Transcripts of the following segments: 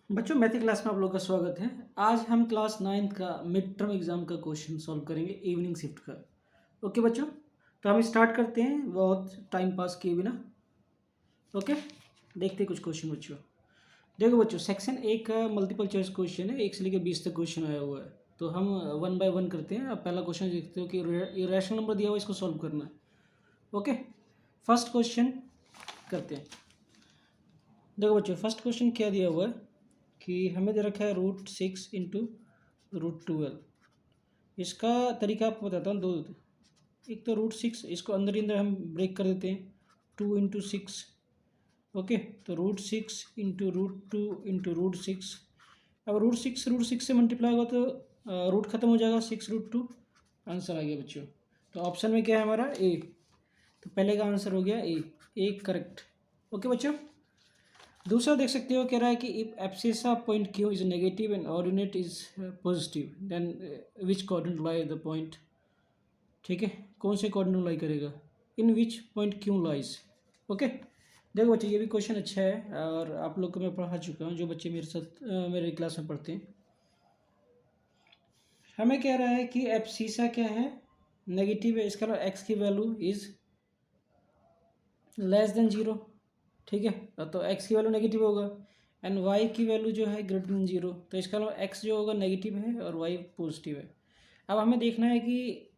बच्चों math class में आप लोग का स्वागत है। आज हम क्लास 9th का मिड टर्म एग्जाम का क्वेश्चन सॉल्व करेंगे इवनिंग शिफ्ट का। ओके बच्चों, तो हम स्टार्ट करते हैं बहुत टाइम पास किए बिना। ओके, देखते हैं कुछ क्वेश्चन बच्चों। देखो बच्चों, सेक्शन 1 का मल्टीपल चॉइस क्वेश्चन है, 1 से लेकर 20 तक क्वेश्चन आया हुआ है। तो हम 1 बाय 1 करते हैं। अब पहला क्वेश्चन देखते हो कि इरेशनल नंबर दिया हुआ है, इसको सॉल्व करना है। ओके, फर्स्ट क्वेश्चन करते हैं। देखो बच्चों, फर्स्ट क्वेश्चन क्या दिया हुआ है कि हमें दे रखा है √6 इंटू √12। इसका तरीका आपको बताता हूँ। दो एक तो √6, इसको अंदर ही अंदर हम ब्रेक कर देते हैं। 2 इंटू 6। ओके, तो √6 इंटू √2 इंटू √6। अब √6 से मल्टीप्लाई होगा तो रूट खत्म हो जाएगा, 6√2 आंसर आ गया बच्चों। तो ऑप्शन में क्या है हमारा ए, तो पहले का आंसर हो गया ए करेक्ट। ओके बच्चों, दूसरा देख सकते हो, कह रहा है कि if abscissa point Q is negative and ordinate is positive then which coordinate lie the point. ठीक है, कौन से कोऑर्डिनेट लाई करेगा, in which point Q lies. Okay, देखो बच्चे, ये भी क्वेश्चन अच्छा है और आप लोग को मैं पढ़ा चुका हूँ, जो बच्चे मेरे साथ मेरे क्लास में पढ़ते हैं। हमें कह रहा है कि एब्सिसा क्या है, नेगेटिव है, इसका एक्स की वैल्यू इज लेस देन 0। ठीक है, तो x की वैल्यू नेगेटिव होगा एंड y की वैल्यू जो है ग्रेटर देन 0। तो इसका मतलब x जो होगा नेगेटिव है और y पॉजिटिव है। अब हमें देखना है कि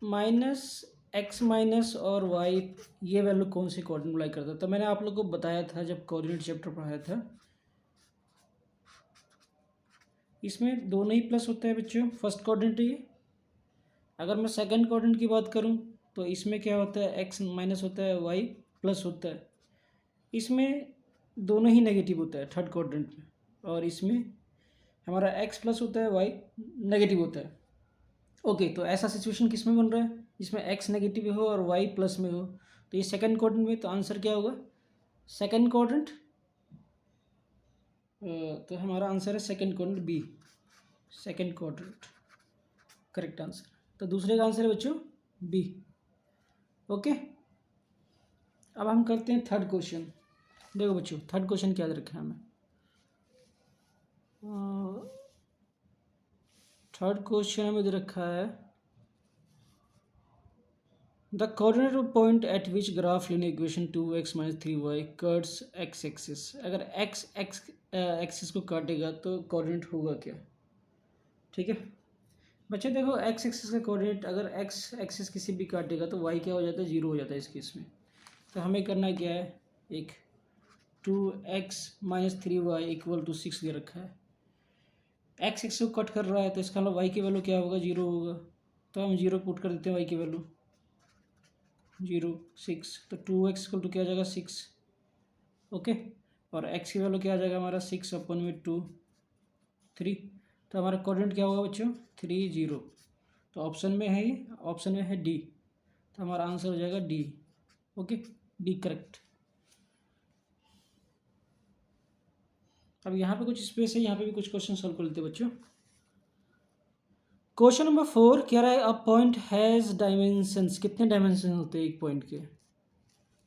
माइनस एक्स माइनस और y ये वैल्यू कौन सी कोऑर्डिनेट लाई करता है। तो मैंने आप लोग को बताया था जब कोऑर्डिनेट चैप्टर पढ़ाया था, इसमें दोनों ही प्लस होता है बच्चों। फर्स्ट कोऑर्डिनेट ये, अगर मैं सेकंड कोऑर्डिनेट की बात करूं तो इसमें क्या होता है, एक्स माइनस होता है, वाई प्लस होता है। इसमें दोनों ही नेगेटिव होता है थर्ड क्वाड्रेंट में, और इसमें हमारा एक्स प्लस होता है, वाई नेगेटिव होता है। ओके, तो ऐसा सिचुएशन किस में बन रहा है, जिसमें एक्स नेगेटिव हो और वाई प्लस में हो, तो ये सेकंड क्वाड्रेंट में। तो आंसर क्या होगा, सेकंड क्वाड्रेंट। तो हमारा आंसर है second quadrant B, second quadrant correct answer. तो दूसरे का आंसर है बच्चों बी। ओके, अब हम करते हैं थर्ड क्वेश्चन। देखो बच्चों, थर्ड क्वेश्चन क्या दे रखा है हमें। थर्ड क्वेश्चन हमें दे रखा है the coordinate of point eight which graph linear equation 2x - 3y कर्ट्स x axis. अगर x एक्सिस को काटेगा तो कोऑर्डिनेट होगा क्या। ठीक है बच्चे, देखो x एक्सिस का कोऑर्डिनेट अगर x एक्सिस किसी भी काटेगा तो y क्या हो जाता है, 0 हो जाता है इस केस में। तो हमें करना क्या है, एक 2x - 3y = 6 दे रखा है। एक्स एक्स को कट कर रहा है तो इसका मतलब वाई की वैल्यू क्या होगा, 0 होगा। तो हम 0 पुट कर देते हैं, वाई की वैल्यू 0 6। तो 2x = क्या आ जाएगा, 6। ओके, और x की वैल्यू क्या आ जाएगा हमारा, 6/2 3। तो हमारा कोऑर्डिनेट क्या होगा बच्चों, 3 0। तो ऑप्शन में है ये, ऑप्शन में है डी। तो हमारा आंसर हो जाएगा डी। Okay, D correct. अब यहाँ पे कुछ स्पेस है, यहाँ पे भी कुछ क्वेश्चन सॉल्व कर लेते हैं बच्चों। क्वेश्चन नंबर 4 कह रहा है अ पॉइंट हैज़ डायमेंशंस। कितने डायमेंशन होते हैं एक पॉइंट के।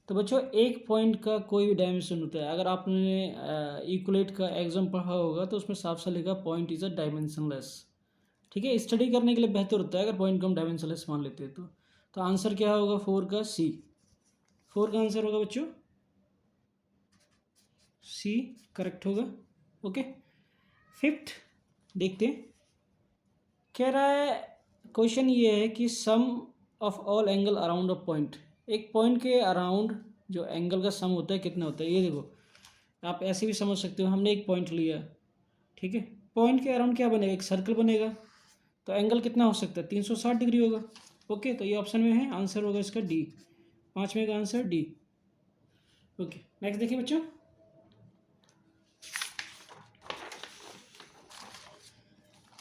तो बच्चों, एक पॉइंट का कोई भी डायमेंशन होता है। अगर आपने इक्वलेट का एग्जाम पढ़ा होगा तो उसमें साफ साफ लिखा पॉइंट इज़ अ डायमेंशनलेस। ठीक है, स्टडी करने के लिए बेहतर होता है अगर पॉइंट को हम डायमेंशनलेस मान लेते हैं तो आंसर क्या होगा, 4 का सी। 4 का आंसर होगा बच्चों सी करेक्ट होगा। ओके, फिफ्थ देखते हैं। कह रहा है क्वेश्चन ये है कि sum of all angle around a point. एक पॉइंट के अराउंड जो एंगल का सम होता है कितना होता है। ये देखो, आप ऐसे भी समझ सकते हो, हमने एक पॉइंट लिया, ठीक है, पॉइंट के अराउंड क्या बनेगा, एक सर्कल बनेगा। तो एंगल कितना हो सकता है, 360 डिग्री होगा। ओके, तो ये ऑप्शन में है, आंसर होगा इसका डी। 5वें का आंसर डी। ओके, नेक्स्ट देखिए बच्चों।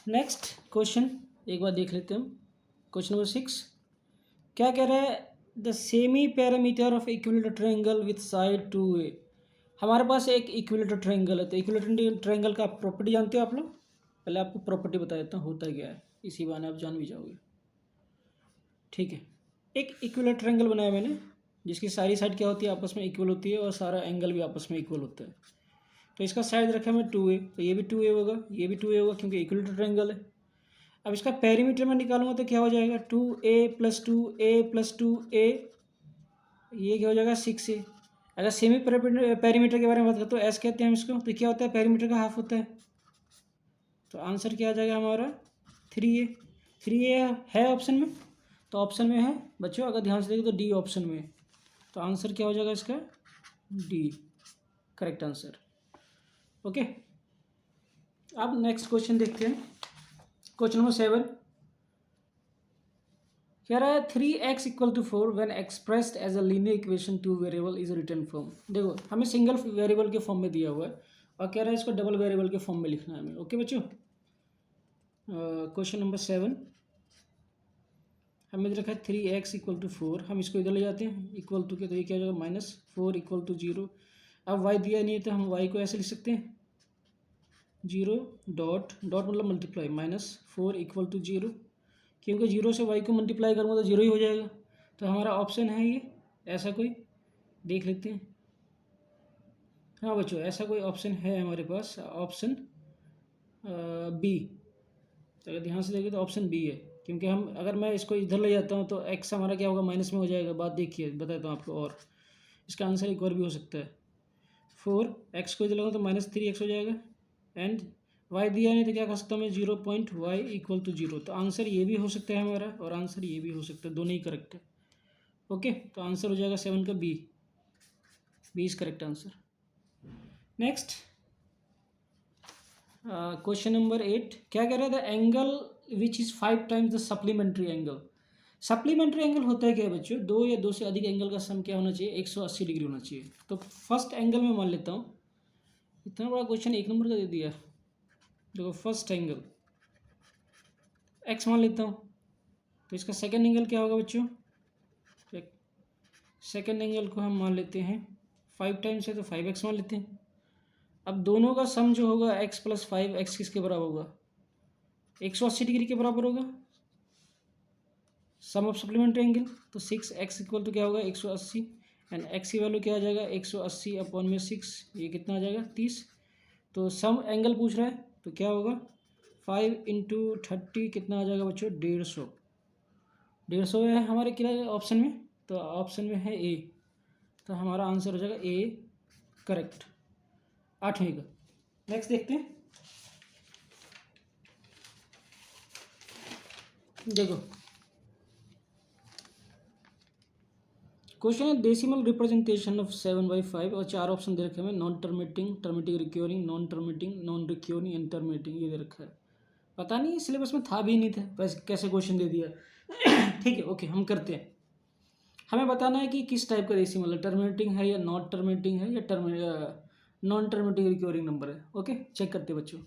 नेक्स्ट क्वेश्चन एक बार देख लेते हैं हम। क्वेश्चन नंबर 6 क्या कह रहा है, the semi parameter of equilateral triangle with side 2a। हमारे पास एक इक्विलेटरल ट्रायंगल है, तो इक्विलेटरल ट्रायंगल का प्रॉपर्टी जानते हो आप लोग। पहले आपको प्रॉपर्टी बता देता हूँ होता क्या है, इसी बहाने आप जान भी जाओगे। ठीक है, एक इक्विलेटरल ट्रायंगल बनाया मैंने, जिसकी सारी साइड क्या होती है, आपस में इक्वल होती है, और सारा एंगल भी आपस में इक्वल होता है। तो इसका साइड रखा है मैं 2a, तो ये भी 2a होगा, ये भी 2a होगा क्योंकि इक्वल टू ट्रायंगल है। अब इसका पेरीमीटर में निकालूंगा तो क्या हो जाएगा, 2a plus 2a plus 2a, ये क्या हो जाएगा 6a। अगर सेमी पेरीमीटर के बारे में बात करते तो एस कहते हैं हम इसको, तो क्या होता है पेरीमीटर का हाफ होता है, तो आंसर क्या आ जाएगा हमारा 3a। 3a है ऑप्शन में, तो ऑप्शन में है बच्चों, अगर ध्यान से देखो तो डी ऑप्शन में है, तो आंसर क्या हो जाएगा इसका डी, करेक्ट आंसर। ओके, अब नेक्स्ट क्वेश्चन देखते हैं। क्वेश्चन नंबर 7 कह रहा है 3x equal to 4 when expressed as a linear equation two variable is written form. देखो हमें सिंगल वेरिएबल के फॉर्म में दिया हुआ है और कह रहा है इसको डबल वेरिएबल के फॉर्म में लिखना है हमें। ओके बच्चों, क्वेश्चन नंबर 7 हमें रखा है 3x इक्वल टू 4, हम इसको इधर ले जाते हैं इक्वल टू के, तो ये क्या हो जाएगा -4 इक्वल टू 0। अब y दिया नहीं है तो हम y को ऐसे लिख सकते हैं 0 डॉट डॉट मतलब मल्टीप्लाई -4 इक्वल टू 0, क्योंकि 0 से y को मल्टीप्लाई करूँगा तो 0 ही हो जाएगा। तो हमारा ऑप्शन है ये, ऐसा कोई देख लेते हैं। हाँ बच्चों, ऐसा कोई ऑप्शन है हमारे पास, ऑप्शन बी। तो अगर ध्यान से देखें तो ऑप्शन बी है, क्योंकि हम अगर मैं इसको इधर ले जाता हूँ तो x हमारा क्या होगा माइनस में हो जाएगा। बात देखिए बताता हूँ आपको, और इसका आंसर एक और भी हो सकता है 4x को इधर लगाऊँ तो -3x हो जाएगा, एंड y दिया नहीं तो क्या कर सकता हूँ मैं 0.y इक्वल टू 0। तो आंसर ये भी हो सकता है हमारा, और आंसर ये भी हो सकता है, दोनों ही करेक्ट है। ओके, तो आंसर हो जाएगा 7 का B, B is correct answer. Next question number 8 क्या कह रहा है, the angle which is 5 times the supplementary angle. Supplementary angle होता है क्या बच्चों, दो या दो से अधिक एंगल का सम क्या होना चाहिए, 180 डिग्री होना चाहिए। तो फर्स्ट एंगल में मान लेता हूँ, इतना बड़ा क्वेश्चन 1 नंबर का दे दिया। देखो फर्स्ट एंगल x मान लेता हूँ, तो इसका सेकेंड एंगल क्या होगा बच्चों, सेकेंड एंगल को हम मान लेते हैं 5 टाइम्स है तो 5x मान लेते हैं। अब दोनों का सम जो होगा x प्लस 5x किसके बराबर होगा, 180 डिग्री के बराबर होगा, सम ऑफ सप्लीमेंट्री एंगल। तो 6x इक्वल टू क्या होगा 180, एंड x की वैल्यू क्या आ जाएगा 180 अपॉन में 6, ये कितना आ जाएगा 30। तो सम एंगल पूछ रहा है तो क्या होगा 5 इंटू 30 कितना आ जाएगा बच्चों 150। 150 है हमारे क्या ऑप्शन में, तो ऑप्शन में है ए, तो हमारा आंसर हो जाएगा ए करेक्ट 8वें का। नेक्स्ट देखते हैं, देखो क्वेश्चन है डेसिमल रिप्रेजेंटेशन ऑफ 7/5 और 4 ऑप्शन दे रखे हैं, non terminating, terminating recurring, non terminating, non recurring, इंटरमिनेटिंग, ये दे रखा है। पता नहीं सिलेबस में था भी नहीं था, बस कैसे क्वेश्चन दे दिया। ठीक है, ओके हम करते हैं। हमें बताना है कि किस टाइप का डेसिमल है, टर्मिनेटिंग है या नॉट टर्मिनेटिंग है या नॉन टर्मिनेटिंग रिक्योरिंग नंबर है। ओके चेक करते हैं बच्चों।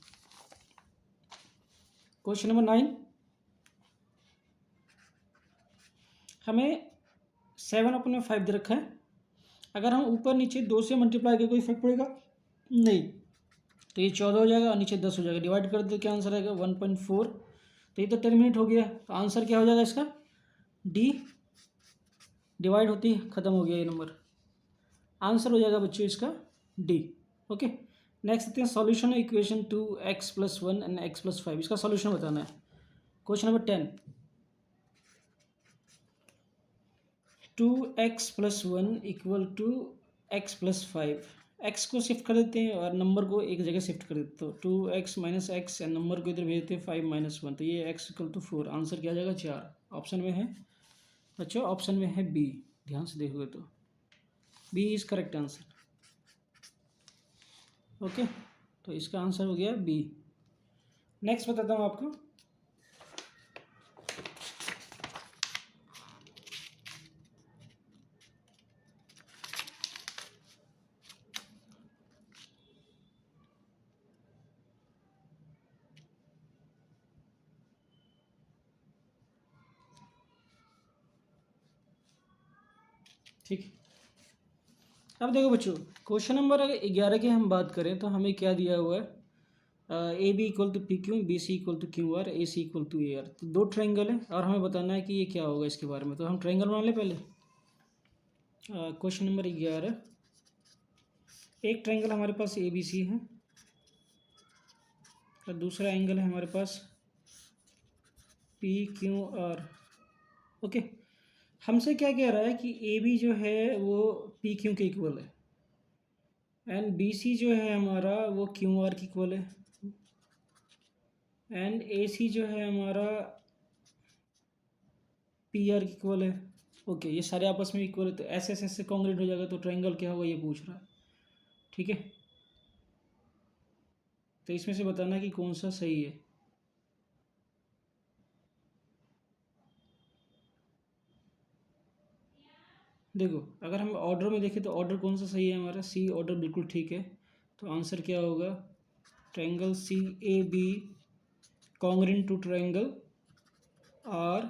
क्वेश्चन नंबर 9 हमें 7/5 दे रखा है। अगर हम ऊपर नीचे 2 से मल्टीप्लाई करें कोई इफेक्ट पड़ेगा नहीं, तो ये 14 हो जाएगा और नीचे 10 हो जाएगा। डिवाइड कर दो क्या आंसर आएगा 1.4, तो ये तो टर्मिनेट हो गया। तो आंसर क्या हो जाएगा इसका डी, डिवाइड होती खत्म हो गया ये नंबर, आंसर हो जाएगा बच्चों इसका डी। ओके नेक्स्ट देखते हैं solution equation 2x + 1 and x + 5, इसका सॉल्यूशन बताना है। Question number 10 2x + 1 equal to x + 5, x को शिफ्ट कर देते हैं और नंबर को एक जगह शिफ्ट कर देते हैं, तो 2x - x एंड नंबर को इधर भेज देते हैं 5 - 1, तो ये x = 4, आंसर क्या आ जाएगा 4। ऑप्शन में है बच्चों, ऑप्शन में है बी, ध्यान से देखोगे तो B is correct answer. Okay तो इसका आंसर हो गया बी। नेक्स्ट बताता हूँ आपको, ठीक है। अब देखो बच्चों क्वेश्चन नंबर 11 की हम बात करें तो हमें क्या दिया हुआ है, A B equal to P Q, B C equal to Q R, A C equal to A R. तो 2 ट्रायंगल है और हमें बताना है कि ये क्या होगा इसके बारे में। तो हम ट्रायंगल बना लें पहले। क्वेश्चन नंबर 11 एक ट्रायंगल हमारे पास ए बी सी है और दूसरा एंगल है हमारे पास पी क्यू आर। ओके, हमसे क्या कह रहा है कि ए बी जो है वो पी क्यू के इक्वल है एंड बी सी जो है हमारा वो क्यू आर के इक्वल है एंड ए सी जो है हमारा पी आर के इक्वल है। ओके, ये सारे आपस में इक्वल है तो ऐसे ऐसे ऐसे कॉन्ग्रेंट हो जाएगा, तो ट्रायंगल क्या होगा ये पूछ रहा है। ठीक है, तो इसमें से बताना कि कौन सा सही है। देखो, अगर हम ऑर्डर में देखें तो ऑर्डर कौन सा सही है हमारा, सी ऑर्डर बिल्कुल ठीक है। तो आंसर क्या होगा, triangle C A B congruent to triangle R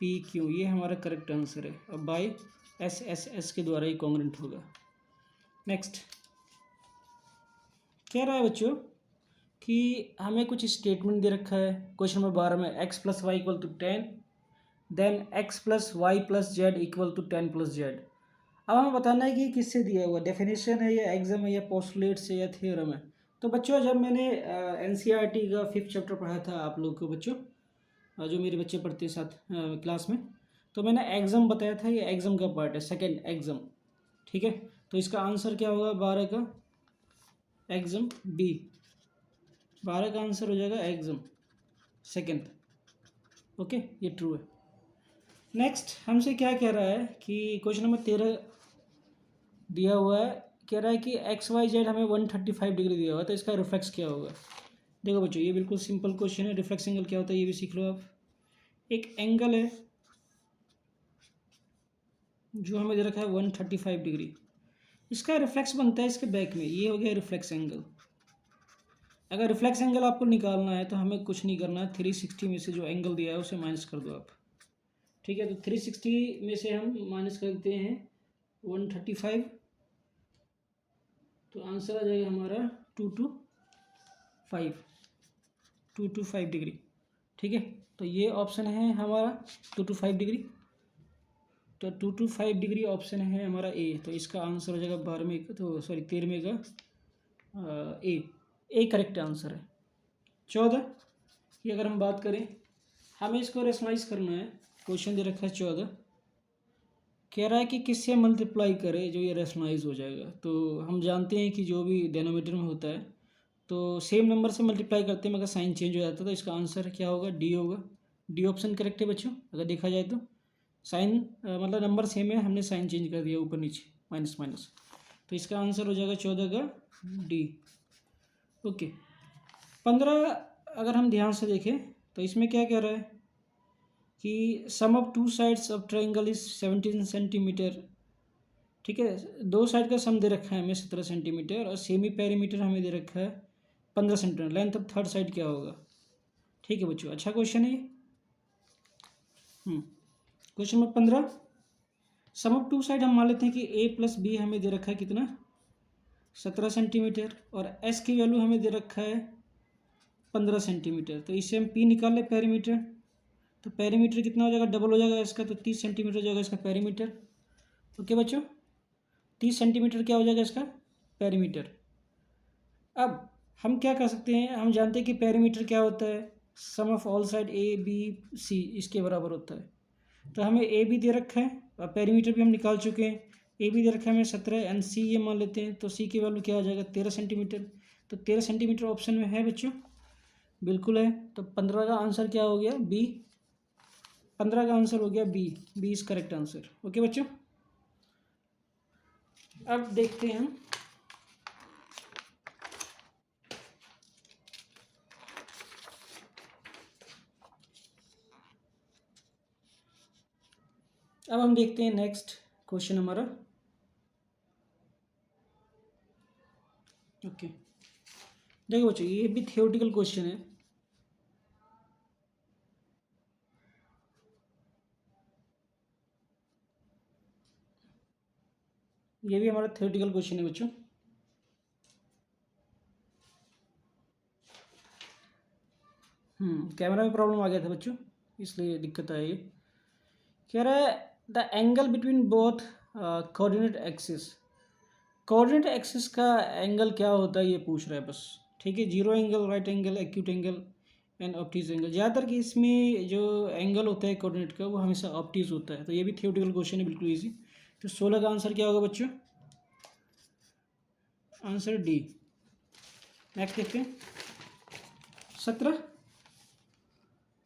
P Q, ये हमारा करेक्ट आंसर है। अब बाय एस एस एस के द्वारा ही कॉन्ग्रेंट होगा। नेक्स्ट कह रहा है बच्चों कि हमें कुछ स्टेटमेंट दे रखा है क्वेश्चन नंबर 12 में, x plus y equal to 10 then x plus y plus z equal to 10 plus z. अब हमें बताना है कि किससे दिया हुआ, डेफिनेशन है या एग्जाम है या पोस्टुलेट से या थ्योरम है। तो बच्चों जब मैंने एनसीईआरटी का 5th चैप्टर पढ़ा था आप लोग को बच्चों, जो मेरे बच्चे पढ़ते हैं साथ क्लास में, तो मैंने एग्जाम बताया था, ये एग्जाम का पार्ट है, सेकेंड एग्जाम। ठीक है, तो इसका आंसर क्या होगा 12 का, एग्जाम बी। 12 का आंसर हो जाएगा एग्जाम सेकेंड। ओके, ये ट्रू है। नेक्स्ट हमसे क्या कह रहा है कि क्वेश्चन नंबर 13 दिया हुआ है, कह रहा है कि एक्स वाई जेड हमें 135 डिग्री दिया हुआ है, तो इसका रिफ्लेक्स क्या होगा। देखो बच्चों, ये बिल्कुल सिंपल क्वेश्चन है। रिफ्लेक्स एंगल क्या होता है ये भी सीख लो आप। एक एंगल है जो हमें दे रखा है 135 डिग्री, इसका रिफ्लेक्स बनता है इसके बैक में, ये हो गया रिफ्लेक्स एंगल। अगर रिफ्लेक्स एंगल आपको निकालना है तो हमें कुछ नहीं करना है, 360 में से जो एंगल दिया है उसे माइनस कर दो आप। ठीक है, तो 360 में से हम माइनस कर देते हैं 135, तो आंसर आ जाएगा हमारा 225, 225 डिग्री। ठीक है, तो ये ऑप्शन है हमारा 225 डिग्री, तो 225 डिग्री ऑप्शन है हमारा ए। तो इसका आंसर हो जाएगा 12वें का, तो सॉरी 13वें का ए करेक्ट आंसर है। 14 की अगर हम बात करें, हमें इसको रेशनलाइज करना है। क्वेश्चन दे रखा है 14, कह रहा है कि किससे मल्टीप्लाई करें जो ये रेशनलाइज हो जाएगा। तो हम जानते हैं कि जो भी डेनोमीटर में होता है तो सेम नंबर से मल्टीप्लाई करते हैं मगर साइन चेंज हो जाता है, तो इसका आंसर क्या होगा, डी होगा। डी ऑप्शन करेक्ट है बच्चों, अगर देखा जाए तो साइन मतलब नंबर सेम है, हमने साइन चेंज कर दिया ऊपर नीचे, माइनस माइनस, तो इसका आंसर हो जाएगा 14 का डी। ओके, 15 अगर हम ध्यान से देखें तो इसमें क्या कह रहा है कि sum of two sides of triangle is 17 centimetre. ठीक है, दो साइड का सम दे रखा है हमें 17 सेंटीमीटर और सेमी पेरीमीटर हमें दे रखा है 15 centimetre. Length of third side क्या होगा। ठीक है बच्चों, अच्छा क्वेश्चन है ये। Question number 15, sum of two side हम मान लेते हैं कि ए प्लस बी हमें दे रखा है कितना, 17 सेंटीमीटर, और एस की वैल्यू हमें दे रखा है 15 सेंटीमीटर। तो इससे हम पी निकाल लें पेरीमीटर, तो पेरीमीटर कितना हो जाएगा, डबल हो जाएगा इसका, तो 30 सेंटीमीटर हो जाएगा इसका पेरीमीटर। ओके बच्चों, 30 सेंटीमीटर क्या हो जाएगा इसका पेरीमीटर। अब हम क्या कर सकते हैं, हम जानते हैं कि पेरीमीटर क्या होता है, sum of all side A B C इसके बराबर होता है। तो हमें ए बी दे रखा है और पेरीमीटर भी हम निकाल चुके हैं। ए बी दे रखा है हमें 17 एंड सी ये मान लेते हैं, तो सी की वैल्यू क्या हो जाएगा 13 सेंटीमीटर। तो 13 सेंटीमीटर ऑप्शन में है बच्चों, बिल्कुल है। तो 15 का आंसर क्या हो गया बी, 15 का आंसर हो गया B, B is correct answer. Okay बच्चों, अब देखते हैं हम अब हम देखते हैं नेक्स्ट क्वेश्चन हमारा। ओके, देखो बच्चों ये भी थियोरेटिकल क्वेश्चन है। ये भी हमारा थियोरेटिकल क्वेश्चन है बच्चों। कैमरा में प्रॉब्लम आ गया था बच्चों, इसलिए दिक्कत आई है। कह रहा है the angle between both coordinate axis coordinate axis का एंगल क्या होता है ये पूछ रहा है बस, ठीक है। Zero angle, right angle, acute angle and ऑप्टिज angle. ज़्यादातर कि इसमें जो एंगल होता है कोऑर्डिनेट का वो हमेशा ऑप्टिज होता है। तो ये भी थियोरेटिकल क्वेश्चन है, बिल्कुल इजी। तो 16 का आंसर क्या होगा बच्चों? Answer D. नेक्स्ट देखते हैं 17।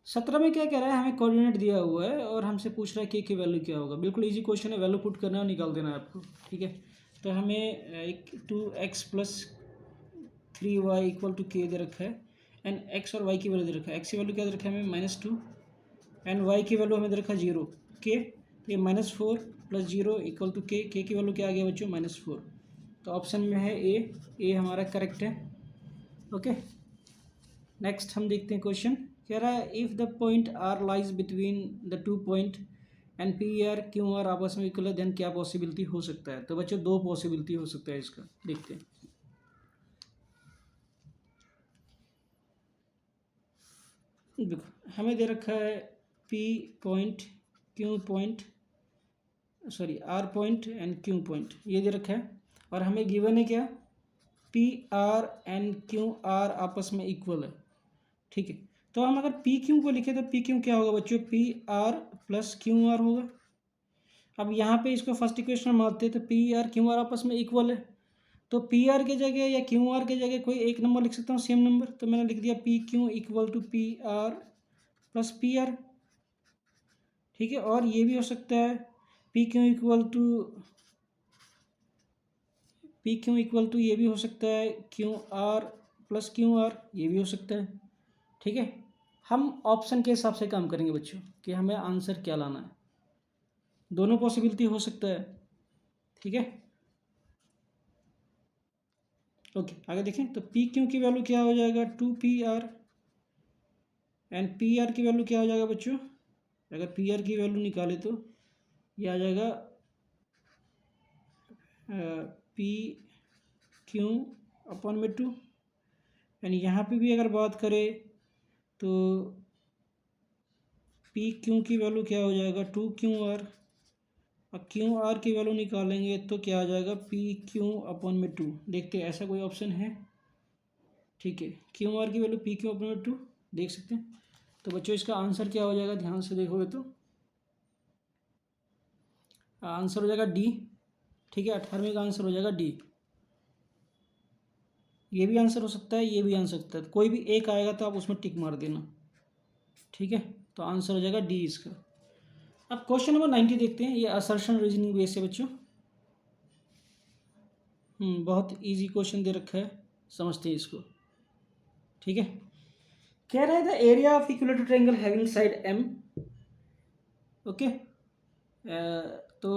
17 में क्या कह रहा है? हमें कोऑर्डिनेट दिया हुआ है और हमसे पूछ रहा है के की वैल्यू क्या होगा। बिल्कुल इजी क्वेश्चन है, वैल्यू पुट करना है और निकाल देना है आपको, ठीक है। तो हमें एक 2x plus 3y equal to के दे रखा है एंड x और y की वैल्यू दे रखा है। x की वैल्यू क्या दे रखा है हमें -2 एंड y की वैल्यू हमें दे रखा है 0 के। तो ये -4 प्लस 0 इक्वल टू के की वैल्यू क्या आ गया बच्चों? -4। तो ऑप्शन में है ए हमारा करेक्ट है, ओके। नेक्स्ट हम देखते हैं क्वेश्चन। कह रहा है if the point R lies between the two point and P R Q R आपस में इक्वल है, देन क्या पॉसिबिलिटी हो सकता है? तो बच्चों दो पॉसिबिलिटी हो सकता है इसका, देखते हैं। देखो हमें दे रखा है P point, Q point, sorry R point and Q point, ये दे रखा है। और हमें गिवन है क्या? P R and Q R आपस में इक्वल है, ठीक है। तो हम अगर पी क्यू को लिखे तो पी क्यू क्या होगा बच्चों? P R plus Q R होगा। अब यहाँ पे इसको फर्स्ट इक्वेशन में मानते हैं तो पी आर क्यू आर आपस में इक्वल है। तो पी आर के जगह या क्यू आर के जगह कोई एक नंबर लिख सकता हूँ, सेम नंबर। तो मैंने लिख दिया P Q equal to P R plus P R, ठीक है। और ये भी हो सकता है पी क्यू इक्वल टू ये भी हो सकता है Q are plus Q R, ये भी हो सकता है, ठीक है। हम ऑप्शन के हिसाब से काम करेंगे बच्चों कि हमें आंसर क्या लाना है। दोनों पॉसिबिलिटी हो सकता है, ठीक है। ओके आगे देखें। तो पी क्यू की वैल्यू क्या हो जाएगा? 2 PR एंड पी आर की वैल्यू क्या हो जाएगा बच्चों? अगर पी आर की वैल्यू निकाले तो ये आ जाएगा पी क्यू अपॉन में 2। एंड यहाँ पे भी अगर बात करें तो पी क्यू की वैल्यू क्या हो जाएगा? 2 QR। और क्यू आर की वैल्यू निकालेंगे तो क्या आ जाएगा? पी क्यू अपॉन में 2। देखते हैं ऐसा कोई ऑप्शन है, ठीक है। क्यू आर की वैल्यू पी क्यू अपॉन में 2 देख सकते हैं। तो बच्चों इसका आंसर क्या हो जाएगा? ध्यान से देखोगे तो आंसर हो जाएगा डी, ठीक है। 18वें का आंसर हो जाएगा डी। ये भी आंसर हो सकता है, ये भी आंसर हो सकता है, कोई भी एक आएगा तो आप उसमें टिक मार देना, ठीक है। तो आंसर हो जाएगा डी इसका। अब क्वेश्चन नंबर 90 देखते हैं। ये असर्शन रीजनिंग बेस है बच्चों। बहुत इजी क्वेश्चन दे रखा है, समझते हैं इसको, ठीक है। कह रहा है the area of equilateral triangle having side M, okay. तो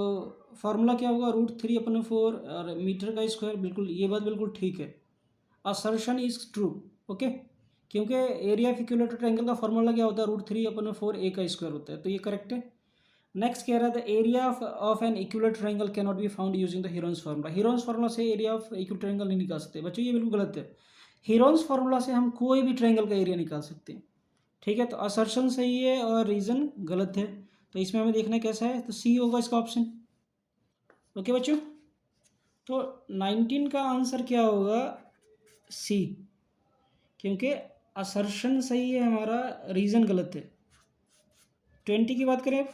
फार्मूला क्या होगा? √3/4 और मीटर का स्क्वायर। बिल्कुल ये बात बिल्कुल ठीक है, असर्शन इज ट्रू, ओके। क्योंकि एरिया ऑफ इक्विलेटरल ट्रायंगल का फार्मूला क्या होता है? √3/4 ए का स्क्वायर होता है, तो ये करेक्ट है। नेक्स्ट कह रहा है the area of an equilateral triangle can not be found using the Heron's formula. Heron's formula से एरिया ऑफ इक्विलेटरल ट्रायंगल नहीं निकाल सकते बच्चों, ये बिल्कुल गलत है। हीरोन्स फार्मूला से हम कोई भी ट्रायंगल का एरिया निकाल सकते हैं, ठीक है। तो असर्शन सही है और रीज़न गलत है। तो इसमें हमें देखना कैसा है, तो सी होगा इसका ऑप्शन, ओके बच्चों। तो 19 का आंसर क्या होगा? सी, क्योंकि असर्शन सही है हमारा, रीज़न गलत है। 20 की बात करें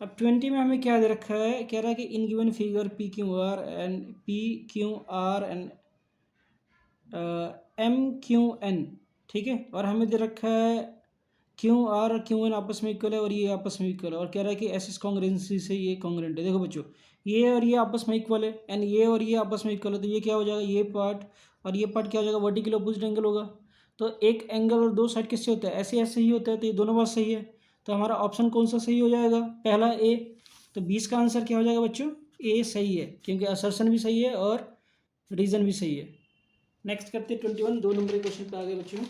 अब 20 में हमें क्या दे रखा है? कह रहा है कि in given figure P Q R and M Q N, ठीक है। और हमें दे रखा है क्यू आर और क्यू एन आपस में इक्वल है और ये आपस में इक्वल है। और कह रहा है कि एस कॉन्ग्रेंसी से ये कॉन्ग्रेंट है। देखो बच्चों, ये और ये आपस में इक्वल है एंड ये और ये आपस में इक्वल है। तो ये क्या हो जाएगा? ये पार्ट और ये पार्ट क्या हो जाएगा? वर्टिकल अपोजिट एंगल होगा। तो एक एंगल और दो साइड किससे होता है? ऐसे ऐसे ही होता है। तो ये दोनों बात सही है। तो हमारा ऑप्शन कौन सा सही हो जाएगा? पहला ए। तो 20 का आंसर क्या हो जाएगा बच्चों? ए सही है, क्योंकि असर्शन भी सही है और रीज़न भी सही है। नेक्स्ट करते हैं 21, 2 नंबर के क्वेश्चन पे आगे बच्चों।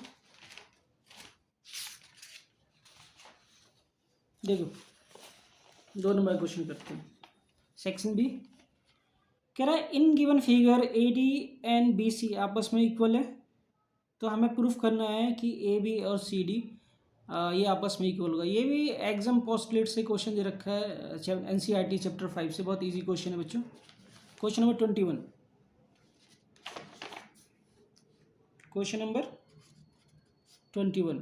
देखो 2 नंबर क्वेश्चन करते हैं, सेक्शन बी। कह रहा है in given figure A D and B C आपस में इक्वल है। तो हमें प्रूफ करना है कि ए बी और सी डी ये आपस में इक्वल होगा। ये भी एग्जाम पोस्टलेट से क्वेश्चन दे रखा है, NCERT चैप्टर 5 से। बहुत इजी क्वेश्चन है बच्चों। क्वेश्चन नंबर 21, क्वेश्चन नंबर 21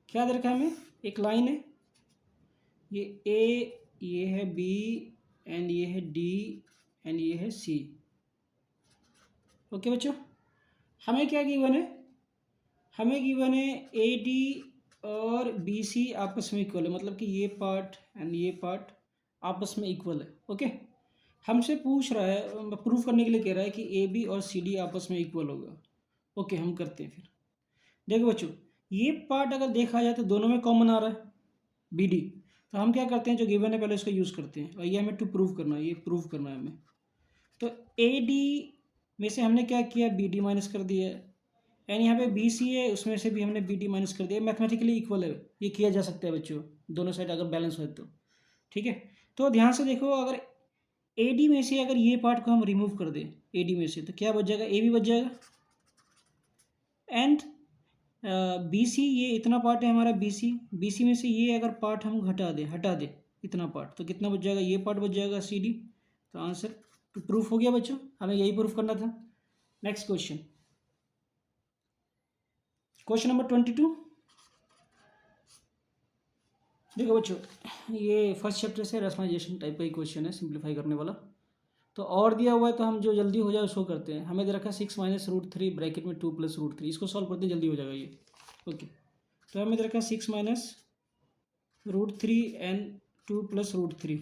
क्या दे रखा है हमें? एक लाइन है, ये ए, ये है बी, एंड ये है डी, एंड ये है सी। ओके बच्चों, हमें क्या गिवन है? हमें गिवन है ए डी और बी सी आपस में इक्वल है, मतलब कि ये पार्ट एंड ये पार्ट आपस में इक्वल है। ओके, हमसे पूछ रहा है, प्रूफ करने के लिए कह रहा है कि ए बी और सी डी आपस में इक्वल होगा। ओके, हम करते हैं फिर। देखो बच्चों, ये पार्ट अगर देखा जाए तो दोनों में कॉमन आ रहा है बी डी, तो हम क्या करते हैं, जो गिवन है पहले इसको यूज़ करते हैं, और ये हमें टू प्रूव करना है, ये प्रूव करना है हमें। तो ए डी में से हमने क्या किया, बी डी माइनस कर दिया है, एंड यहाँ पे बी सी है, उसमें से भी हमने बी डी माइनस कर दिया। मैथमेटिकली इक्वल है, ये किया जा सकता है बच्चों, दोनों साइड अगर बैलेंस हो तो। ठीक है, तो ध्यान से देखो, अगर ए डी में से अगर ये पार्ट को हम रिमूव कर दें ए डी में से, तो क्या बच जाएगा, ए बी बच जाएगा, एंड बी सी, ये इतना पार्ट है हमारा बी सी में से ये अगर पार्ट हम हटा दें इतना पार्ट, तो कितना बच जाएगा, ये पार्ट बच जाएगा सी डी। तो आंसर तो प्रूफ हो गया बच्चों, हमें यही प्रूफ करना था। Next question, question number 22। देखो बच्चों, ये फर्स्ट चैप्टर से रेशनलाइजेशन टाइप का ही क्वेश्चन है, सिंप्लीफाई करने वाला। तो और दिया हुआ है तो हम जो जल्दी हो जाए उसको करते हैं। हमें दे रखा है 6 - √3 ब्रैकेट में 2 + √3, इसको सॉल्व करते हैं, जल्दी हो जाएगा ये। ओके, तो हमें दे रखा है 6 - √3 एंड 2 + √3।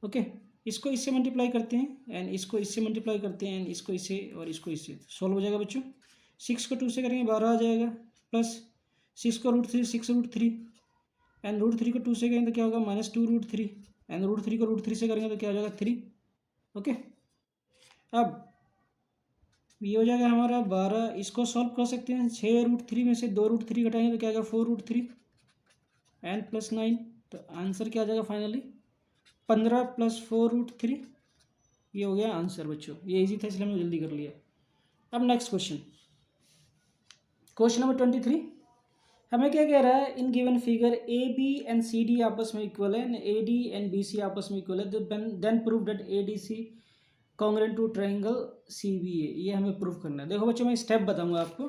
ओके, इसको इससे मल्टीप्लाई करते हैं, एंड इसको इससे मल्टीप्लाई करते हैं, एंड इसको इससे और इसको इससे, सॉल्व हो जाएगा बच्चों। 6 को 2 से करेंगे 12 आ जाएगा, प्लस 6 को √3 6 √3, एंड √3 को 2 से करेंगे तो क्या होगा, -2 √3, एंड √3 को √3 से करेंगे तो क्या हो जाएगा 3। ओके, अब ये हो जाएगा हमारा 12, इसको सॉल्व कर सकते हैं। 6 √3 में से 2 √3 घटाएंगे तो क्या आएगा 4 √3 एंड +9, तो आंसर क्या आ जाएगा फाइनली 15 + 4 √3। ये हो गया आंसर बच्चों, ये इजी था इसलिए हमने जल्दी कर लिया। अब नेक्स्ट क्वेश्चन, क्वेश्चन नंबर 23। हमें क्या कह रहा है, in given figure A B and C D आपस में इक्वल है, A D and B C आपस में इक्वल है, then prove that A D C congruent to triangle C B A. ये हमें प्रूफ करना है। देखो बच्चों, मैं स्टेप बताऊंगा आपको,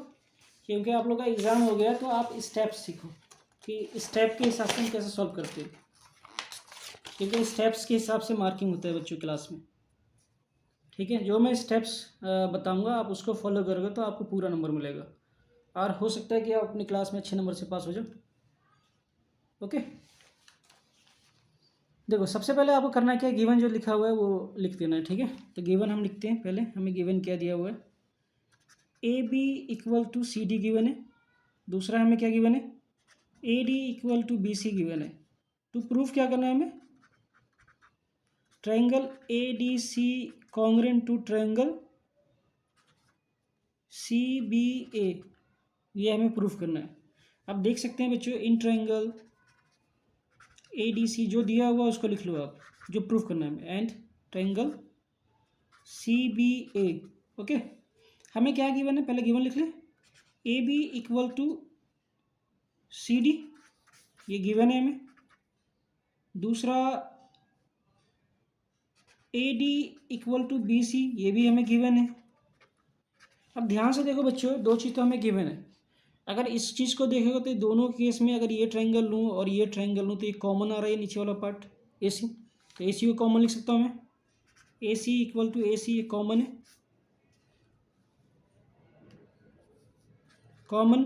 क्योंकि आप लोग का एग्जाम हो गया तो आप स्टेप सीखो कि स्टेप के हिसाब से हम कैसे सॉल्व करते हैं, क्योंकि स्टेप्स के हिसाब से मार्किंग होता है बच्चों क्लास में। ठीक है, जो मैं स्टेप्स बताऊंगा आप उसको फॉलो करोगे तो आपको पूरा नंबर मिलेगा, और हो सकता है कि आप अपनी क्लास में अच्छे नंबर से पास हो जाओ। ओके, देखो सबसे पहले आपको करना क्या है, गिवन जो लिखा हुआ है वो लिख देना है। ठीक है, तो गिवन हम लिखते हैं पहले। हमें गिवन क्या दिया हुआ है, A B equal to C D given है। दूसरा हमें क्या गिवन है, A D equal to B C given है। तो प्रूफ क्या करना है हमें, triangle A D C congruent to triangle C B A, ये हमें प्रूफ करना है। अब देख सकते हैं बच्चों, इन ट्रायंगल ए डी सी जो दिया हुआ उसको लिख लो आप, जो प्रूफ करना है, and triangle C B A. Okay, हमें क्या गिवन है, पहले गिवन लिख ले, A B equal to C D, ये गिवन है हमें। दूसरा A D equal to B C, ये भी हमें गिवन है। अब ध्यान से देखो बच्चों, दो चीज़ तो हमें गिवन है। अगर इस चीज़ को देखोगे तो दोनों केस में अगर ये ट्रायंगल लूँ और ये ट्रायंगल लूँ तो ये कॉमन आ रहा है नीचे वाला पार्ट ए सी, तो ए सी को कॉमन लिख सकता हूँ मैं, ए सी इक्वल टू ए सी, ये कॉमन है, कॉमन।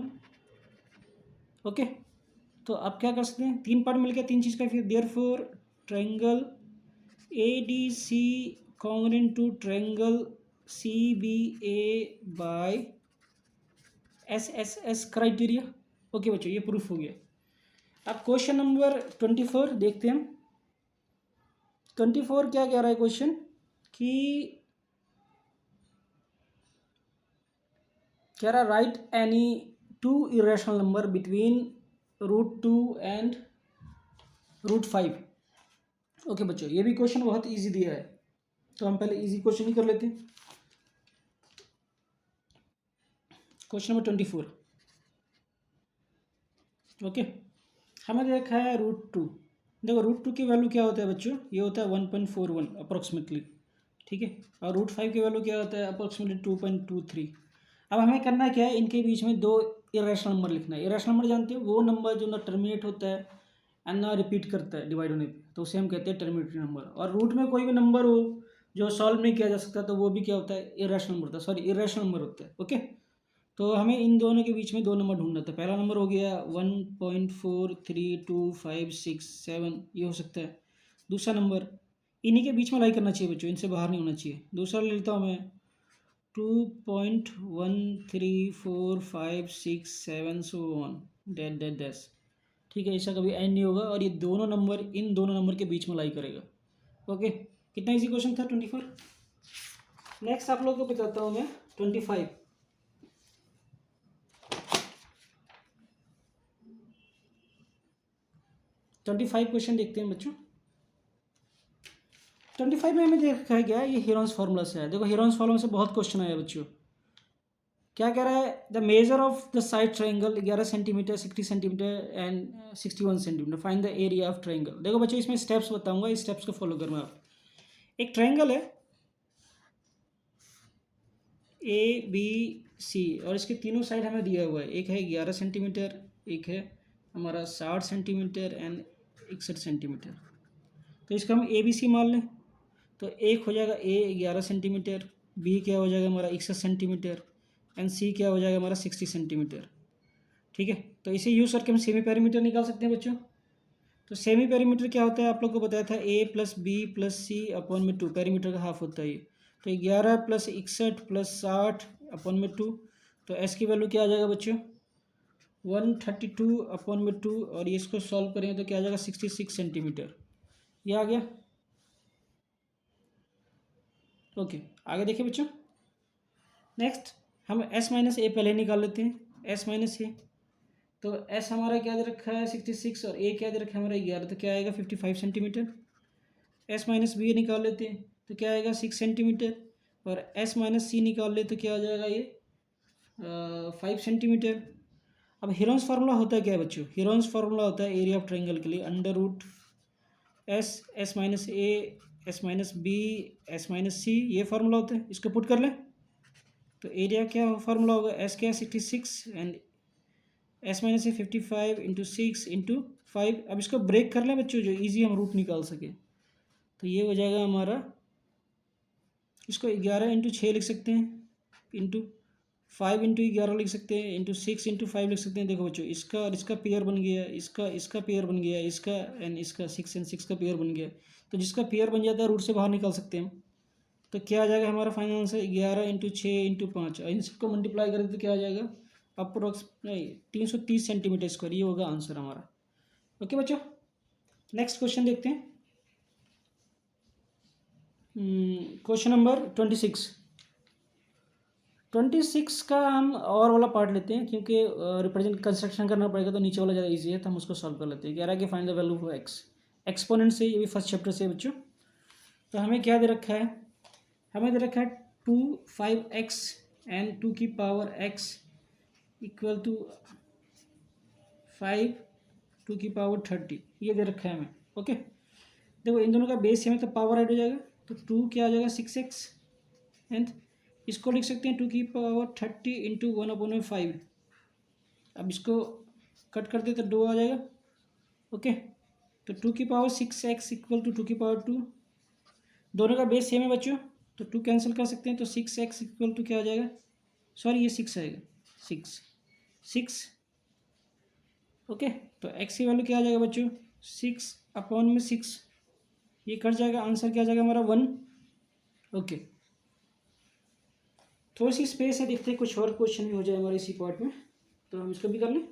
ओके, तो आप क्या कर सकते हैं, तीन पार्ट मिल गया तीन चीज़ का, फिर therefore triangle A D C congruent to triangle C B A by S criteria. Okay बच्चों, ये प्रूफ हो गया। अब क्वेश्चन नंबर 24 देखते हैं हम। 24 क्या कह रहा है क्वेश्चन, कि कह रहा right any two irrational number between √2 and √5। Okay बच्चों, ये भी क्वेश्चन बहुत इजी दिया है, तो हम पहले इजी क्वेश्चन ही कर लेते हैं। Question number 24। ओके, हमें देखा है √2। देखो √2 की वैल्यू क्या होता है बच्चों, ये होता है 1.41 अप्रोक्सीमेटली। ठीक है। और रूट 5 की वैल्यू क्या होता है, अप्रोक्सीमेटली 2.23। अब हमें करना क्या है, इनके बीच में दो इरेशनल नंबर लिखना है। इरेशनल नंबर जानते हो, वो नंबर जो ना टर्मिनेट होता है एंड ना रिपीट करता है डिवाइड होने पे, तो उसे हम कहते हैं टर्मिनेटरी नंबर। और रूट में कोई भी नंबर हो जो सॉल्व नहीं किया जा सकता, तो वो भी क्या होता है, इरेशनल नंबर होता है, सॉरी इरेशनल नंबर होता है। ओके, तो हमें इन दोनों के बीच में दो नंबर ढूंढना था। पहला नंबर हो गया 1.432567, ये हो सकता है। दूसरा नंबर इन्हीं के बीच में लाई करना चाहिए बच्चों, इनसे बाहर नहीं होना चाहिए। दूसरा ले लेता हूँ मैं 2.134567 so on that that dash. ठीक है, इसका कभी एंड नहीं होगा और ये दोनों नंबर इन दोनों नंबर के बीच में लाई करेगा। ओके, कितना इजी क्वेश्चन था 24। नेक्स्ट आप लोग को बताता हूँ मैं 25। 25 क्वेश्चन देखते हैं बच्चों। 25 में हमें देखा गया ये हीरोन्स फार्मूला से है। देखो हीरोन्स फार्मूला से बहुत क्वेश्चन आया बच्चों। क्या कह रहा है, the measure of the side triangle 11 centimetre, 60 centimetre and 61 centimetre, find the area of triangle. देखो बच्चों इसमें स्टेप्स बताऊंगा, इस स्टेप्स को फॉलो करना आप। एक ट्राइंगल है ABC और इसके तीनों साइड हमें दिया हुआ है। एक है 11 सेंटीमीटर, एक है हमारा 60 सेंटीमीटर एंड 61 सेंटीमीटर। तो इसका हम ABC मान लें, तो एक हो जाएगा A 11 सेंटीमीटर, B क्या हो जाएगा हमारा 61 सेंटीमीटर एंड C क्या हो जाएगा हमारा 60 सेंटीमीटर। ठीक है, तो इसे यूज़ करके हम सेमी पेरीमीटर निकाल सकते हैं बच्चों। तो सेमी पेरीमीटर क्या होता है, आप लोग को बताया था A + B + C अपॉन में 2, पेरीमीटर का हाफ होता है ये। तो 11 + 61 + 60 अपॉन में 2, तो S की वैल्यू क्या आ जाएगा बच्चों 132 अपॉन में 2, और ये इसको सॉल्व करें तो क्या आ जाएगा 66 सेंटीमीटर। ये आ गया। ओके, आगे देखिए बच्चों। नेक्स्ट हम S - A पहले निकाल लेते हैं। S - A, तो S हमारा क्या दे रखा है 66 और A क्या दे रखा है हमारा 11, तो क्या आएगा 55 सेंटीमीटर। S - B निकाल लेते हैं तो क्या आएगा 6 सेंटीमीटर, और S - C निकाल ले तो क्या आ जाएगा ये 5 सेंटीमीटर। अब हीरोन्स फार्मूला होता है क्या है बच्चों, हीरोन्स फार्मूला होता है एरिया ऑफ ट्राइंगल के लिए under root S, S - A, S - B, S - C, ये फार्मूला होता है। इसको पुट कर लें तो एरिया क्या फार्मूला होगा, S क्या 66 and S - A 55 into 6 into 5। अब इसको ब्रेक कर लें बच्चों, जो इजी हम रूट निकाल सके, तो ये हो जाएगा हमारा, इसको 11 इंटू 6 लिख सकते हैं, इंटू 5 इंटू 11 लिख सकते हैं, इंटू 6 इंटू 5 लिख सकते हैं। देखो बच्चों इसका और इसका पेयर बन गया, इसका पेयर बन गया, इसका एंड इसका 6 एंड 6 का पेयर बन गया। तो जिसका पेयर बन जाता है रूट से बाहर निकाल सकते हैं हम। तो क्या आ जाएगा हमारा फाइनल आंसर 11 इंटू 6 इंटू 5, और इन सबको मल्टीप्लाई करें तो क्या आ जाएगा अप्रोक्स नहीं 330 सेंटीमीटर स्क्वायर, ये होगा आंसर हमारा। ओके बच्चों, नेक्स्ट क्वेश्चन देखते हैं। Question number 26। 26 का हम और वाला पार्ट लेते हैं, क्योंकि रिप्रेजेंट कंस्ट्रक्शन करना पड़ेगा तो नीचे वाला ज़्यादा इजी है, तो हम उसको सॉल्व कर लेते हैं। कह रहा है कि find the value of x, exponent से, ये भी फर्स्ट चैप्टर से बच्चों। तो हमें क्या दे रखा है, हमें दे रखा है 2 5x एंड 2 की पावर x इक्वल टू 5 2 की पावर 30, ये दे रखा है हमें। ओके, देखो इन दोनों का बेस हमें तो पावर ऐड हो जाएगा, तो 2 क्या आ जाएगा 6x एंड इसको लिख सकते हैं 2 की पावर 30 इंटू 1/5। अब इसको कट कर दे तो 2 आ जाएगा। ओके, तो 2 की पावर 6x इक्वल टू 2 की पावर 2, दोनों का बेस सेम है बच्चों, तो 2 कैंसिल कर सकते हैं, तो 6x इक्वल टू क्या आ जाएगा, सॉरी ये 6 आएगा, 6। ओके, तो x की वैल्यू क्या आ जाएगा बच्चों 6/6, ये कट जाएगा, आंसर क्या आ जाएगा हमारा 1। ओके, थोड़ी सी स्पेस है, देखते हैं कुछ और क्वेश्चन भी हो जाए हमारे इसी पार्ट में, तो हम इसको भी कर लें।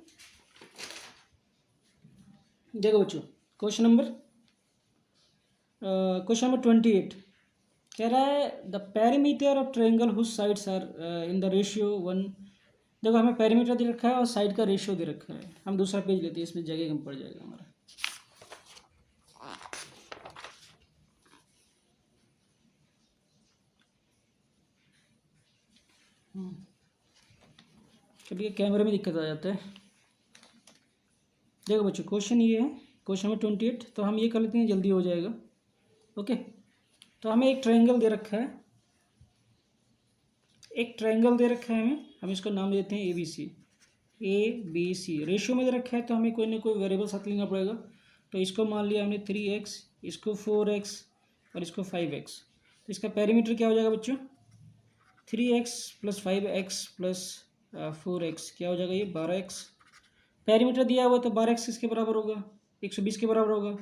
देखो बच्चों क्वेश्चन नंबर 28 कह रहा है the perimeter of triangle whose sides are in the ratio 1। देखो हमें पेरीमीटर दे रखा है और साइड का रेशियो दे रखा है। हम दूसरा पेज लेते हैं, इसमें जगह कम पड़ जाएगा हमारा। कभी कैमरे में दिक्कत आ जाता है। देखो बच्चों क्वेश्चन ये है, क्वेश्चन नंबर 28, तो हम ये कर लेते हैं, जल्दी हो जाएगा। ओके, तो हमें एक ट्रायंगल दे रखा है, हम इसको नाम देते हैं ABC रेशियो में दे रखा है, तो हमें कोई ना कोई वेरिएबल साथ लेना पड़ेगा। तो इसको मान लिया हमने 3x, इसको 4x और इसको 5x। तो इसका पेरीमीटर क्या हो जाएगा बच्चों? 3x plus 5x plus 4x क्या हो जाएगा? ये 12x। पेरीमीटर दिया हुआ तो 12x किसके बराबर होगा? 120 के बराबर होगा।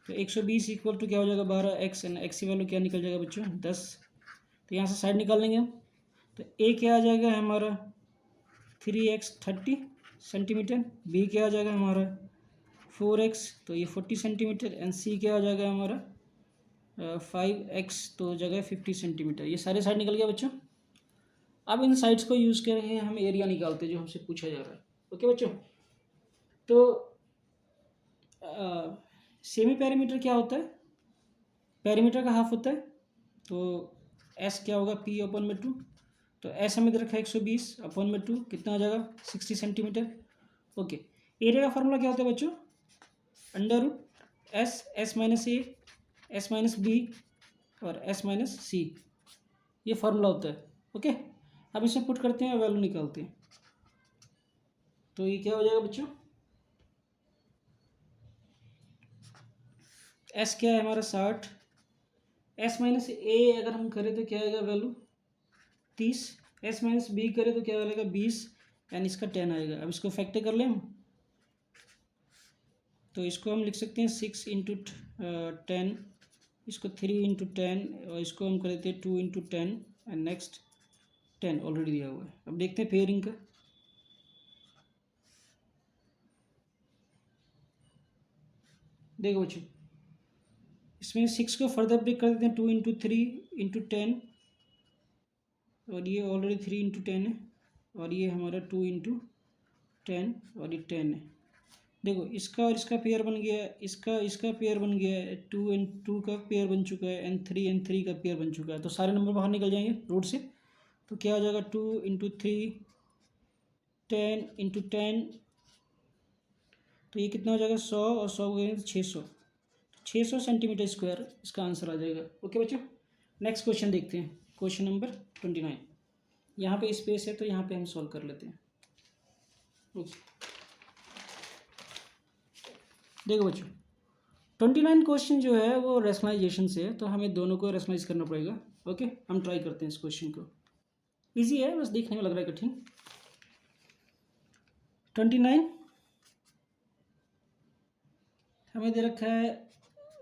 तो 120 इक्वल टू क्या हो जाएगा? 12x, एंड x की वैल्यू क्या निकल जाएगा बच्चों? 10। तो यहाँ से साइड निकाल लेंगे हम। तो a क्या आ जाएगा हमारा? 3x 30 centimetre. b क्या आ जाएगा हमारा? 4x, तो ये 40 सेंटीमीटर। एंड c क्या आ जाएगा हमारा? 5x, तो जगह 50 सेंटीमीटर। ये सारे साइड निकल गया बच्चों। अब इन साइड्स को यूज़ करके हम एरिया निकालते हैं जो हमसे पूछा जा रहा है। ओके बच्चों, तो सेमी पेरीमीटर क्या होता है? पेरीमीटर का हाफ होता है। तो s क्या होगा? p अपॉन में 2। तो s हमें दे रखा है 120 अपॉन में 2, कितना आ जाएगा? 60 सेंटीमीटर। ओके, एरिया का फार्मूला क्या होता है बच्चों? अंडर रूट s माइनस ए, s माइनस बी और s माइनस सी, ये फार्मूला होता है। ओके, अब इसे पुट करते हैं, वैल्यू निकालते हैं। तो ये क्या हो जाएगा बच्चों? s क्या है हमारा? 60। s माइनस ए अगर हम करें तो क्या आएगा वैल्यू? 30। s माइनस बी करें तो क्या आएगा? 20। एंड इसका 10 आएगा। अब इसको फैक्टर कर लें हम, तो इसको हम लिख सकते हैं 6 इंटू 10, इसको 3 इंटू 10, और इसको हम कर देते हैं 2 इंटू 10, एंड नेक्स्ट 10 ऑलरेडी दिया हुआ है। अब देखते हैं पेयरिंग का। देखो बच्चों, इसमें 6 को फर्दर ब्रेक कर देते हैं, 2 इंटू 3 इंटू 10, और ये ऑलरेडी 3 इंटू 10 है, और ये हमारा 2 इंटू 10, और ये 10 है। देखो, इसका और इसका पेयर बन गया है, इसका पेयर बन गया है, 2 एंड 2 का पेयर बन चुका है, एंड 3 एंड 3 का पेयर बन चुका है। तो सारे नंबर बाहर निकल जाएंगे रूट से। तो क्या आ जाएगा? 2 इंटू 3, 10 इंटू 10, तो ये कितना हो जाएगा? 100, और 100 हो गए 600। 600 सेंटीमीटर स्क्वायर इसका आंसर आ जाएगा। ओके बच्चों, नेक्स्ट क्वेश्चन देखते हैं, क्वेश्चन नंबर 29। यहाँ पे स्पेस है तो यहाँ पे हम सॉल्व कर लेते हैं। ओके, देखो बच्चों, 29 क्वेश्चन जो है वो रेशनलाइजेशन से है, तो हमें दोनों को रेशनलाइज करना पड़ेगा। ओके, हम ट्राई करते हैं इस क्वेश्चन को। इजी है, बस देखने में लग रहा है कठिन। 29 हमें दे रखा है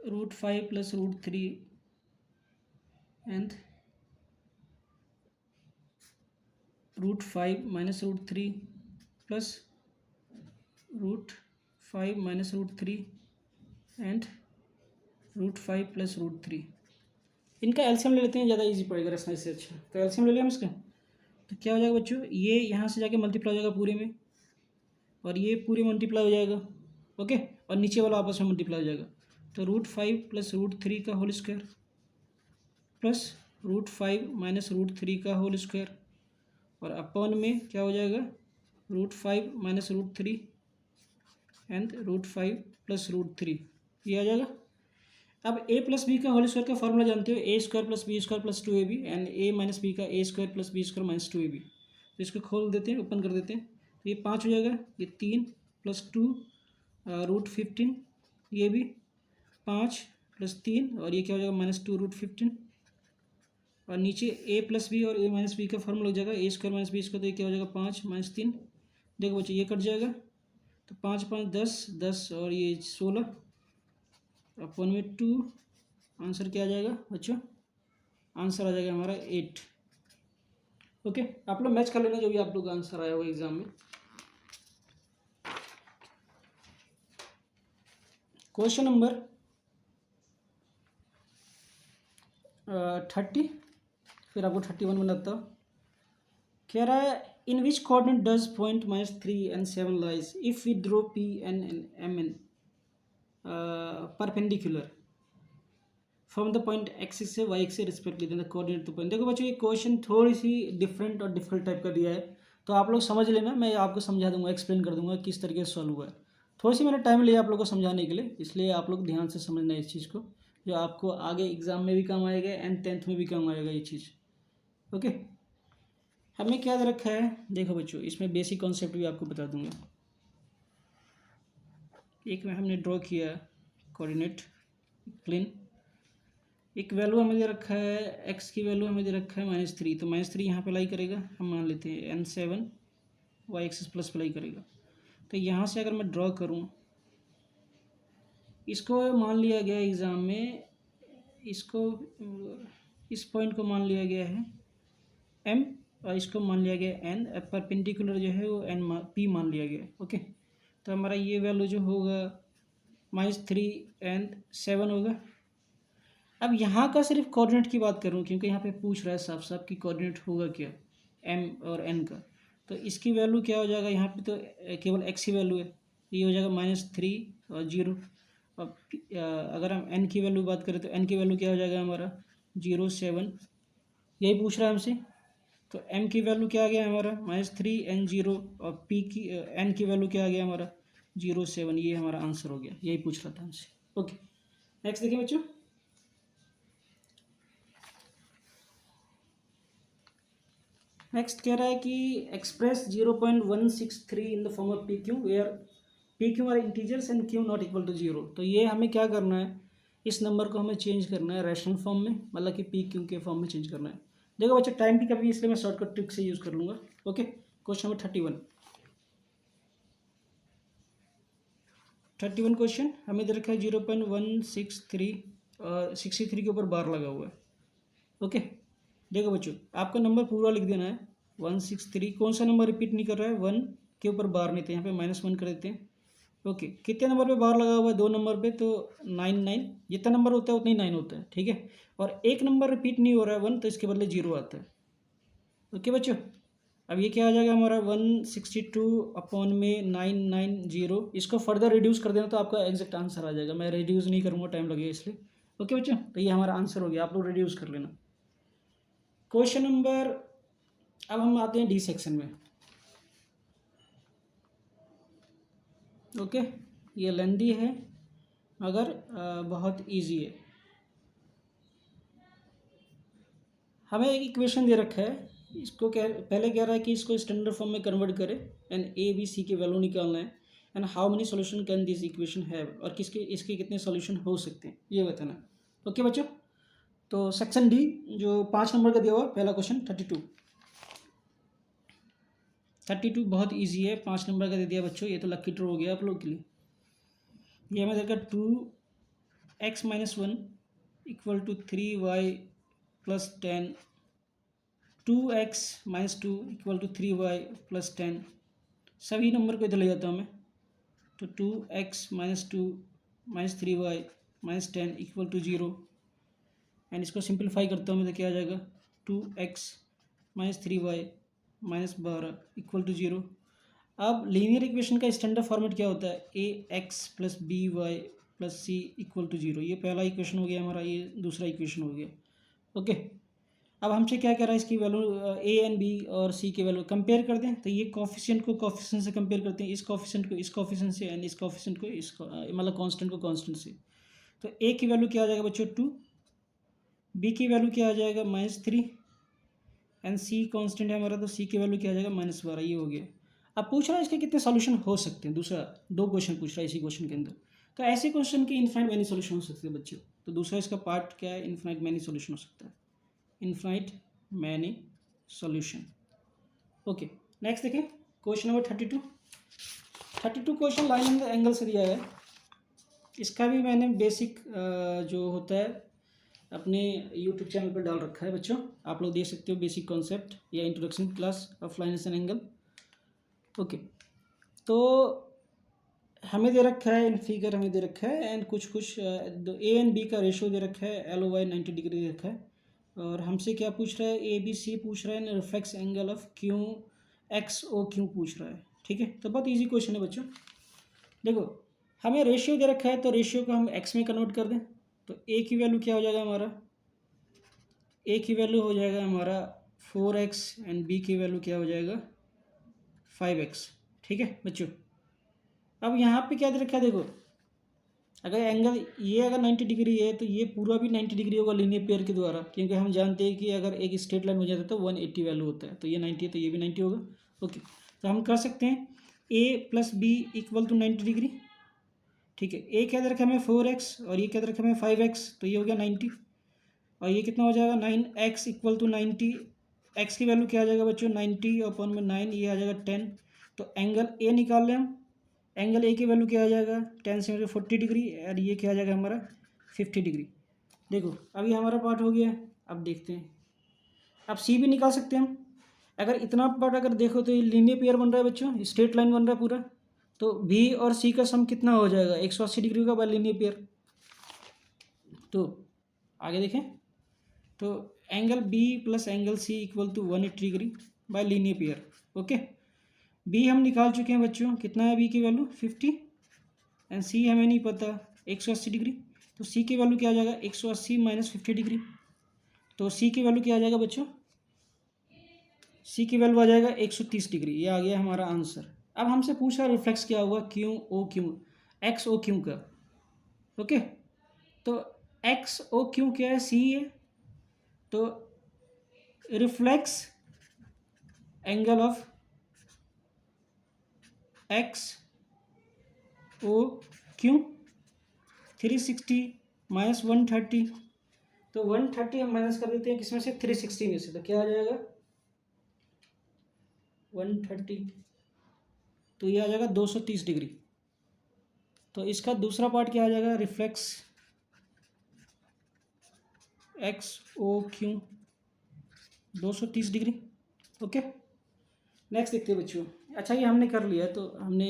√5 plus √3 and √5 minus √3 plus √5 minus √3 and √5 plus √3। इनका एलसीएम ले लेते हैं, ज़्यादा इजी पड़ेगा रखना से अच्छा। तो एलसीएम ले लिया हम इसका, तो क्या हो जाएगा बच्चों? ये यहाँ से जाके मल्टीप्लाई हो जाएगा पूरे में, और ये पूरे मल्टीप्लाई हो जाएगा। ओके, और नीचे वाला आपस में मल्टीप्लाई हो जाएगा। तो √5 प्लस √3 का होल स्क्वायर प्लस √5 माइनस √3 का होल स्क्वायर, और अपॉन में क्या हो जाएगा? √5 माइनस √3 एंड √5 प्लस √3, ये आ जाएगा। अब a प्लस बी का होल स्क्वायर का फॉर्मूला जानते हो, a square plus B square plus 2ab, and a minus B का a square plus B square minus 2ab। तो इसको खोल देते हैं, ओपन कर देते हैं, तो ये 5 हो जाएगा, ये 3 प्लस 2 √15, ये भी 5 प्लस 3, और ये क्या हो जाएगा? -2 √15, और नीचे a प्लस बी और a माइनस बी का फॉर्मूला लग जाएगा, a square minus B square, तो ये क्या हो जाएगा? 5 माइनस 3। देखो बच्चों, ये कट जाएगा, तो 5 5 10, और ये 16 अपॉन में 2। आंसर क्या आ जाएगा बच्चों? आंसर आ जाएगा हमारा 8। ओके, आप लोग मैच कर लेना जो भी आप लोग का आंसर आया होगा एग्जाम में। क्वेश्चन नंबर 30, फिर आपको 31 बनाता हूँ। कह रहा है, in which coordinate does point -3 and 7 lies if we draw P and MN perpendicular from the point axis से वाई एक्स से respectively then the coordinate to point. देखो बच्चों, ये क्वेश्चन थोड़ी सी डिफरेंट और डिफिकल्ट टाइप का दिया है, तो आप लोग समझ लेना, मैं आपको समझा दूंगा, एक्सप्लेन कर दूंगा किस तरीके से सॉल्व हुआ है। थोड़ी सी मैंने टाइम लिया आप लोगों को समझाने के लिए, इसलिए आप लोग ध्यान से समझना इस चीज़ को। जो आपको आगे एग्ज़ाम में भी काम आएगा एंड 10th में भी काम आएगा ये चीज़। ओके, हमें क्या याद रखा है, देखो बच्चों इसमें बेसिक कॉन्सेप्ट भी आपको बता दूंगा। एक में हमने ड्रॉ किया कोऑर्डिनेट प्लेन, एक वैल्यू हमें दे रखा है, एक्स की वैल्यू हमें दे रखा है -3, तो -3 यहाँ पे लाई करेगा, हम मान लेते हैं n7 वाई एक्सिस प्लस पे लाई करेगा। तो यहाँ से अगर मैं ड्रॉ करूँ, इसको मान लिया गया एग्ज़ाम में, इसको इस पॉइंट को मान लिया गया है m और इसको मान लिया गया n, परपेंडिकुलर जो है वो n p मान लिया गया। ओके, तो हमारा ये वैल्यू जो होगा -3 एंड 7 होगा। अब यहाँ का सिर्फ कोऑर्डिनेट की बात करूँ, क्योंकि यहाँ पे पूछ रहा है साफ साफ कि कोऑर्डिनेट होगा क्या m और n का, तो इसकी वैल्यू क्या हो जाएगा, यहाँ पे तो केवल x की वैल्यू है, ये हो जाएगा -3 और 0। अब अगर हम n की वैल्यू बात करें तो n की वैल्यू क्या हो जाएगा हमारा 0 7, यही पूछ रहा है हमसे। तो m की वैल्यू क्या आ गया हमारा -3 n 0, और p की n की वैल्यू क्या आ गया हमारा 0 7, ये हमारा आंसर हो गया, यही पूछ रहा था हमसे। ओके, नेक्स्ट देखिए बच्चों, नेक्स्ट कह रहा है कि express 0.163 in the form of P Q where P Q are integers and Q not equal to 0। तो ये हमें क्या करना है, इस नंबर को हमें चेंज करना है रैशनल फॉर्म में, मतलब कि पी क्यू के फॉर्म में चेंज करना है। देखो बच्चा टाइम की कभी, इसलिए मैं शॉर्टकट ट्रिक से यूज़ कर लूँगा। ओके, क्वेश्चन नंबर 31 क्वेश्चन हमें दे रखा है 0.163 और 63 के ऊपर बार लगा हुआ है। ओके, देखो बच्चों आपका नंबर पूरा लिख देना है 163, कौन सा नंबर रिपीट नहीं कर रहा है, 1 के ऊपर बार नहीं थे, यहाँ पे -1 कर देते हैं। ओके, कितने नंबर पे बार लगा हुआ है, 2 नंबर पे, तो 9 जितना नंबर होता है उतना ही 9 होता है। ठीक है, और एक नंबर रिपीट नहीं हो रहा है 1, तो इसके बदले 0 आता है। ओके बच्चों, अब ये क्या आ जाएगा हमारा 162 अपॉन में 990, इसको फर्दर रिड्यूस कर देना तो आपका एग्जैक्ट आंसर आ जाएगा। मैं रिड्यूस नहीं करूँगा, टाइम लगेगा इसलिए। ओके बच्चों, तो ये हमारा आंसर हो गया, आप लोग रिड्यूस कर लेना। क्वेश्चन नंबर, अब हम आते हैं डी सेक्शन में। ओके, ये लेंदी है मगर बहुत इजी है। हमें एक इक्वेशन दे रखा है, इसको पहले कह रहा है कि इसको स्टैंडर्ड फॉर्म में कन्वर्ट करें एंड ए बी सी की वैल्यू निकालना है, and how many solution can this equation have, और किसके इसके कितने सॉल्यूशन हो सकते हैं ये बताना। ओके बच्चों, तो सेक्शन डी जो 5 नंबर का दिया हुआ पहला क्वेश्चन 32 बहुत इजी है, 5 नंबर का दे दिया बच्चों, ये तो लक्की ड्रॉ हो गया आप लोग के लिए। ये हमें देखा 2x-1 equal to 3y plus 10, 2x-2 equal to 3y plus 10, सभी नंबर को इधर ले जाता हूँ मैं, तो 2x-2 minus 3y minus 10 equal to 0, and इसको सिंप्लीफाई करता हूँ मैं तो क्या आ जाएगा 2x minus 3y minus 12 equal to 0। अब लीनियर इक्वेशन का स्टैंडर्ड फॉर्मेट क्या होता है, A X plus B Y plus C equal to 0, ये पहला इक्वेशन हो गया हमारा, ये दूसरा इक्वेशन हो गया। ओके, अब हमसे क्या कह रहा है, इसकी वैल्यू ए एंड बी और सी की वैल्यू कंपेयर कर दें, तो ये कोफिशिएंट को कोफिशिएंट से कंपेयर करते हैं, इस कोफिशिएंट को इस कोफिशिएंट से, एंड इस कोफिशिएंट को इस मतलब कांस्टेंट को कांस्टेंट से। तो ए की वैल्यू क्या आ जाएगा बच्चों 2, बी की वैल्यू क्या आ जाएगा -3, एंड सी कांस्टेंट है हमारा, तो सी की वैल्यू क्या आ जाएगा -12, ये हो गया। अब पूछ रहा है इसके कितने सॉल्यूशन हो सकते हैं, दूसरा 2 क्वेश्चन पूछ रहा है इसी क्वेश्चन के अंदर। तो ऐसे क्वेश्चन के इनफाइनाइट मैनी सॉल्यूशन हो सकते हैं बच्चों, तो दूसरा इसका पार्ट क्या है, इनफाइनाइट मैनी सॉल्यूशन हो सकता है, infinite many solution. Okay, next देखिए question number 32 question line and angle से दिया है। इसका भी मैंने बेसिक जो होता है अपने यूट्यूब चैनल पर डाल रखा है बच्चों, आप लोग देख सकते हो, बेसिक कॉन्सेप्ट या introduction class of lines and angle. Okay, तो हमें दे रखा है इन फिगर, हमें दे रखा है एंड कुछ ए एंड बी का रेशियो दे रखा है, एल ओ वाई 90 डिग्री दे रखा है, और हमसे क्या पूछ रहा है, ए बी सी पूछ रहा है, and reflex angle of Q X O Q पूछ रहा है। ठीक है, तो बहुत ईजी क्वेश्चन है बच्चों। देखो हमें रेशियो दे रखा है, तो रेशियो को हम एक्स में कन्वर्ट कर दें, तो ए की वैल्यू क्या हो जाएगा हमारा, ए की वैल्यू हो जाएगा हमारा 4x एंड बी की वैल्यू क्या हो जाएगा 5x। ठीक है बच्चों, अब यहाँ पे क्या दे रखा है, देखो अगर एंगल ये अगर 90 डिग्री है तो ये पूरा भी 90 डिग्री होगा लीनियर पेयर के द्वारा, क्योंकि हम जानते हैं कि अगर एक स्ट्रेट लाइन हो जाता है तो 180 वैल्यू होता है, तो ये 90 है तो ये भी 90 होगा। ओके, तो हम कर सकते हैं A plus B equal to 90 degree. ठीक है, ए क्या दे रखा है हमें 4x और ये क्या दे रखा है हमें 5x, तो ये हो गया 90 और ये कितना हो जाएगा 9x इक्वल टू 90। एक्स की वैल्यू क्या आ जाएगा बच्चों 90 अपॉन में 9, ये आ जाएगा 10। तो एंगल ए निकाल लें हम, एंगल ए की वैल्यू क्या आ जाएगा 10 से 40 डिग्री और ये क्या आ जाएगा हमारा 50 डिग्री। देखो अभी हमारा पार्ट हो गया है, अब देखते हैं अब सी भी निकाल सकते हैं हम। अगर इतना पार्ट अगर देखो तो ये लीनियर पेयर बन रहा है बच्चों, स्ट्रेट लाइन बन रहा है पूरा, तो बी और सी का सम कितना हो जाएगा 180 डिग्री का बाय लीनियर पेयर। तो आगे देखें, तो angle B plus angle C equal to 180 degree by linear pair. Okay, B हम निकाल चुके हैं बच्चों, कितना है बी की वैल्यू 50 एंड सी हमें नहीं पता 180 डिग्री, तो सी की वैल्यू क्या आ जाएगा 180 माइनस 50 डिग्री। तो सी की वैल्यू क्या आ जाएगा बच्चों, सी की वैल्यू आ जाएगा 130 डिग्री। ये आ गया हमारा आंसर। अब हमसे पूछ रहा रिफ्लेक्स क्या हुआ Q O Q, X O Q का। ओके, तो एक्स ओ क्यू क्या है सी है, तो reflex angle of X O Q 360 minus 130, तो 130 हम माइनस कर देते हैं किसमें से 360 में से, तो क्या आ जाएगा 130, तो ये आ जाएगा 230 डिग्री। तो इसका दूसरा पार्ट क्या आ जाएगा reflex X O Q 230 degree. Okay, next देखते हैं बच्चों। अच्छा ये हमने कर लिया तो हमने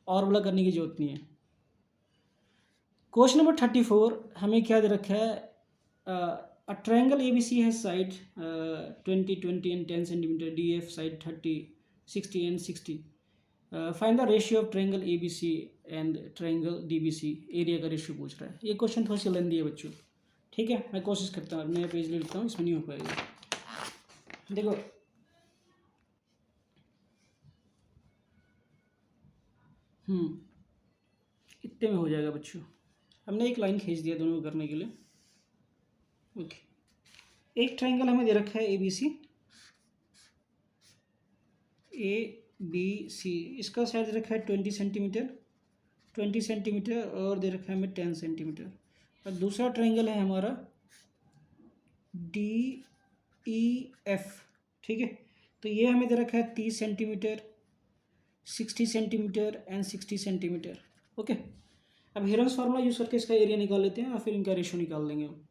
और वाला करने की जरूरत नहीं है। क्वेश्चन नंबर 34 हमें क्या दे रखा है, a triangle A B C है side 20 20 and 10 centimetre, D F side 30 60 and 60, find the ratio of triangle A B C and triangle D B C, area का रेशियो पूछ रहा है। ये क्वेश्चन थोड़ा सा लेंदी है बच्चों, ठीक है, मैं कोशिश करता हूँ नया पेज ले लेता हूँ, इसमें नहीं हो पाएगा। देखो इतने में हो जाएगा बच्चों, हमने एक लाइन खींच दिया दोनों को करने के लिए। ओके, एक ट्रायंगल हमें दे रखा है A B C, A B सी, इसका साइड दे रखा है 20 सेंटीमीटर 20 सेंटीमीटर और दे रखा है हमें 10 सेंटीमीटर। और दूसरा ट्रायंगल है हमारा डी ई एफ, ठीक है, तो ये हमें दे रखा है 30 centimetre 60 centimetre and 60 centimetre. Okay, अब हेरोन्स फार्मूला यूज़ करके इसका एरिया निकाल लेते हैं और फिर इनका रेशियो निकाल देंगे हम,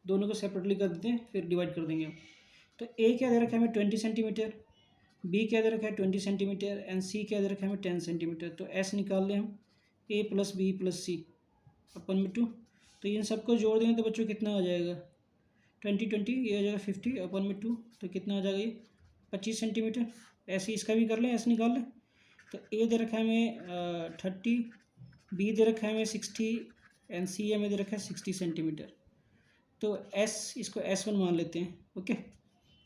दोनों को सेपरेटली कर देते हैं फिर डिवाइड कर देंगे हम। तो ए क्या दे रखा है हमें 20 सेंटीमीटर, बी क्या दे रखा है 20 सेंटीमीटर एंड सी क्या दे रखा है हमें 10 सेंटीमीटर। तो एस निकाल लें हम, ए प्लस बी प्लस सी अपन में 2, तो इन सबको जोड़ देंगे तो बच्चों कितना आ जाएगा 20 20, ये आ जाएगा 50 अपन में 2, तो कितना आ जाएगा ये 25 सेंटीमीटर। ऐसे इसका भी कर लें, ऐसे निकाल लें। तो ए दे रखा है हमें 30, बी दे रखा है हमें 60 एंड सी हमें दे रखा है 60 सेंटीमीटर। तो एस इसको S1 मान लेते हैं। ओके,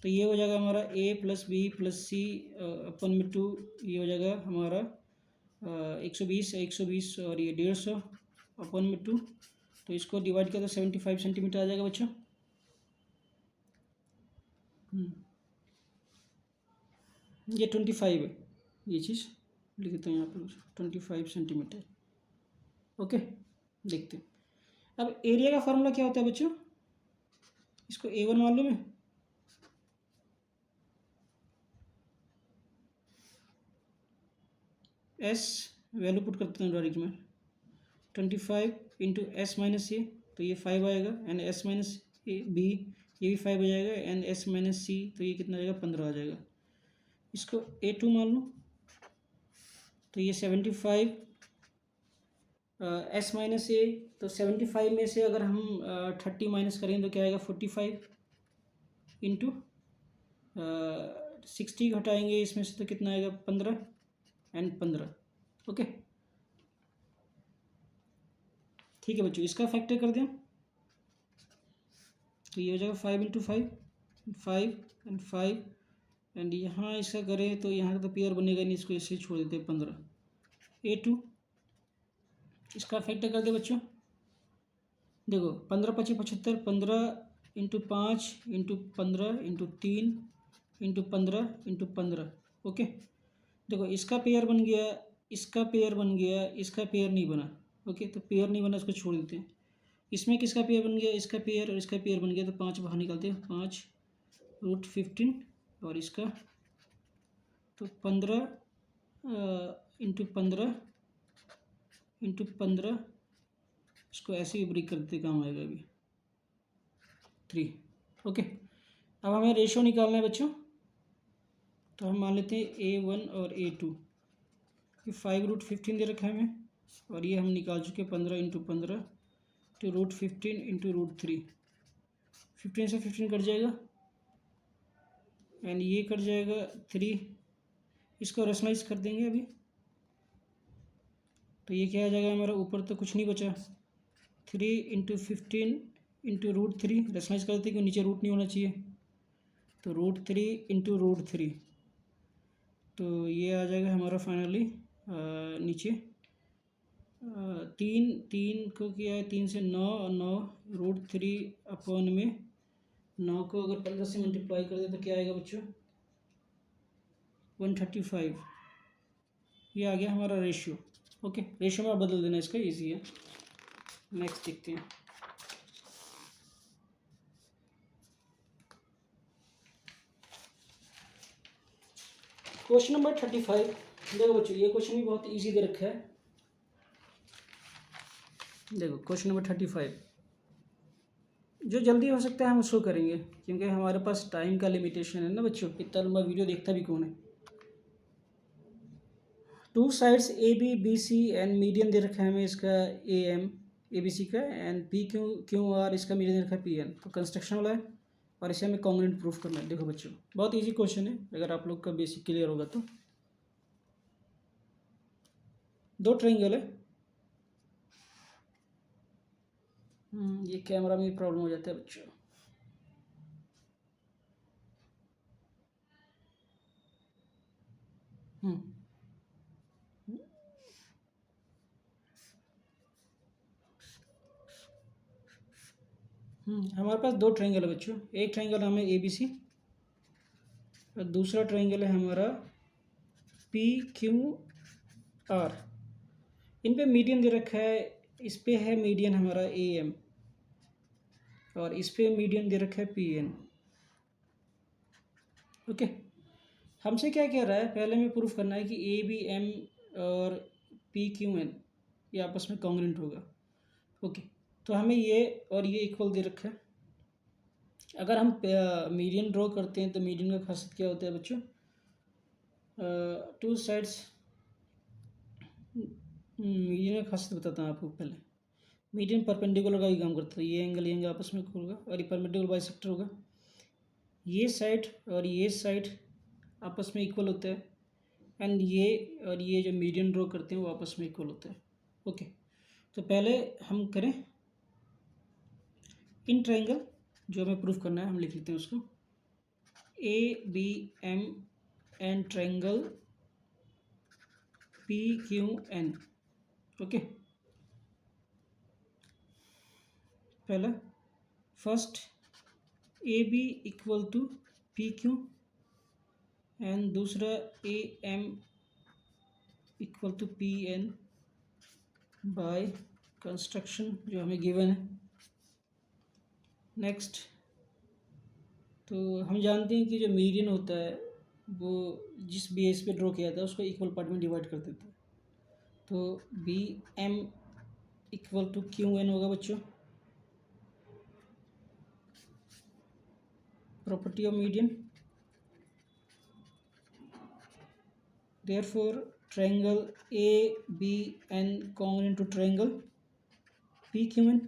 तो ये हो जाएगा हमारा ए प्लस बी प्लस सी अपन में 2, ये हो जाएगा हमारा 120 और ये 150 अपन में 2, तो इसको डिवाइड किया तो 75 सेंटीमीटर आ जाएगा बच्चों। ये 25 है, ये चीज़ लिख देते हैं यहाँ पर 25 सेंटीमीटर। ओके, देखते हैं अब एरिया का फार्मूला क्या होता है बच्चों, इसको A1 मालूम है, एस वैल्यू पुट करते हैं डायरेक्ट में 25 इंटू एस माइनस ए, तो ये 5 आएगा and S minus A B, ये भी 5 आ जाएगा एंड एस माइनस सी, तो ये कितना आ जाएगा 15 आ जाएगा। इसको A2 मान लो, तो ये 75 एस माइनस ए, तो 75 में से अगर हम 30 माइनस करें तो क्या आएगा 45 इंटू 60 घटाएंगे इसमें से तो कितना आएगा 15 एंड 15। ओके, ठीक है बच्चों, इसका फैक्टर कर दें तो ये हो जाएगा 5 इंटू 5 एंड 5 एंड यहाँ इसका करें तो यहाँ का तो पेयर बनेगा नहीं, इसको ऐसे छोड़ देते हैं 15। A2 इसका फैक्टर कर दे बच्चों। देखो 15×25 = 75, 15 × 15 × 15 × 3 × 15 × 15। ओके, देखो इसका पेयर बन गया, इसका पेयर बन गया, इसका पेयर नहीं बना। ओके, तो पेयर नहीं बना, इसको छोड़ देते हैं। इसमें किसका पेयर बन गया, इसका पेयर और इसका पेयर बन गया, तो 5 बाहर निकालते हैं, 5√15 और इसका तो 15 × 15 × 15, इसको ऐसे ही ब्रेक कर देते, काम आएगा अभी 3। ओके, अब हमें रेशियो निकालना है बच्चों, तो हम मान लेते हैं A1 और A2। ये 5√15 दे रखा है हमें, और ये हम निकाल चुके 15 × 15 तो √15 × √3, 15 से 15 कट जाएगा एंड ये कट जाएगा 3। इसको रेशनलाइज कर देंगे अभी, तो ये क्या आ जाएगा हमारा, ऊपर तो कुछ नहीं बचा, 3 × 15 × √3 रेशनलाइज कर देते, क्योंकि नीचे रूट नहीं होना चाहिए, तो √3 × √3, तो ये आ जाएगा हमारा फाइनली नीचे 3 को किया है, 3 से 9 और 9 √3 में 9 को अगर 15 से मल्टीप्लाई कर दे तो क्या आएगा बच्चों, 135। ये आ गया हमारा रेशियो। ओके, रेशियो में आप बदल देना, इसका इजी है। नेक्स्ट देखते हैं। Question number 35। देखो बच्चों, ये क्वेश्चन भी बहुत इजी दे रखा है। देखो क्वेश्चन नंबर 35, जो जल्दी हो सकता है हम उसको करेंगे, क्योंकि हमारे पास टाइम का लिमिटेशन है ना बच्चों, इतना लंबा वीडियो देखता भी कौन है। 2 sides AB BC and median दे रखा है हमें इसका AM ABC का, एंड PQR इसका मीडियन दे रखा है PN। तो कंस्ट्रक्शन वाला है और इसे हमें कॉन्ग्रुएंट प्रूफ करना है। देखो बच्चों, बहुत इजी क्वेश्चन है, अगर आप लोग का बेसिक क्लियर होगा तो। 2 ट्रायंगल है, ये कैमरा में प्रॉब्लम हो जाता है बच्चों। हमारे पास 2 ट्रायंगल है बच्चों, एक ट्रायंगल हमें ABC और दूसरा ट्रायंगल है हमारा PQR। इन पे मीडियन दे रखा है, इस पे है मीडियन हमारा AM और इस पे मीडियन दे रखा है PN। ओके, हमसे क्या कह रहा है, पहले हमें प्रूफ करना है कि ABM और PQN ये आपस में कॉन्ग्रुएंट होगा। ओके, तो हमें ये और ये इक्वल दे रखा है। अगर हम मीडियन ड्रॉ करते हैं तो मीडियन का खासियत क्या होता है बच्चों, 2 साइड्स, मीडियन का खासियत बताता हूँ आपको। पहले मीडियन परपेंडिकुलर का ही काम करता है, ये एंगल आपस में होगा और ये परपेंडिकुलर बाइसेक्टर होगा। ये साइड और ये साइड आपस में इक्वल होता है, एंड ये और ये जो मीडियन ड्रॉ करते हैं वो आपस में इक्वल होता है। ओके, तो पहले हम करें इन ट्रायंगल, जो हमें प्रूफ करना है हम लिख लेते हैं उसको, ABM and triangle PQN। Okay, पहला first AB equal to PQ and दूसरा AM equal to PN by construction जो हमें गिवन है। नेक्स्ट, तो हम जानते हैं कि जो मीडियन होता है वो जिस बेस पे ड्रॉ किया था उसको इक्वल पार्ट में डिवाइड कर देता है, तो BM इक्वल टू QN होगा बच्चों। Property of median, therefore triangle ABN congruent to triangle PQN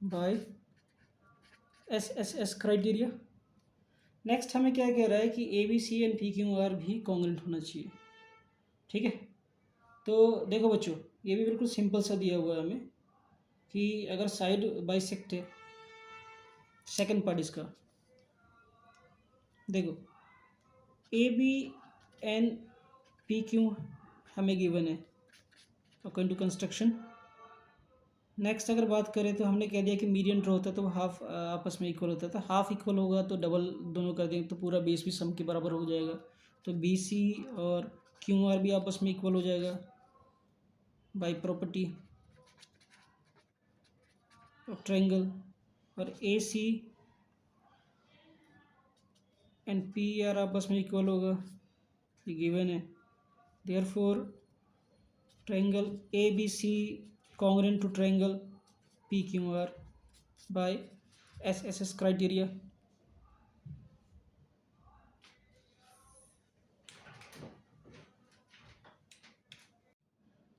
by SSS criteria. Next हमें क्या कह रहा है कि ABC एंड PQR भी कॉन्ग्रुएंट होना चाहिए। ठीक है, तो देखो बच्चों, ये भी बिल्कुल सिंपल सा दिया हुआ है हमें कि अगर साइड बाइसेक्ट है, सेकंड पार्ट इसका देखो, ABN PQ हमें गिवन है अकॉर्डिंग टू कंस्ट्रक्शन। नेक्स्ट अगर बात करें तो हमने कह दिया कि मीडियन ड्रॉ होता है तो हाफ आपस में इक्वल होता है, तो हाफ इक्वल होगा तो डबल दोनों कर देंगे तो पूरा बेस भी सम के बराबर हो जाएगा। तो बी सी और क्यू आर भी आपस में इक्वल हो जाएगा बाय प्रॉपर्टी ऑफ ट्रायंगल। और A C and P R आपस में इक्वल होगा, ये गिवन है। Therefore triangle A B C congruent to triangle PQR by SSS criteria।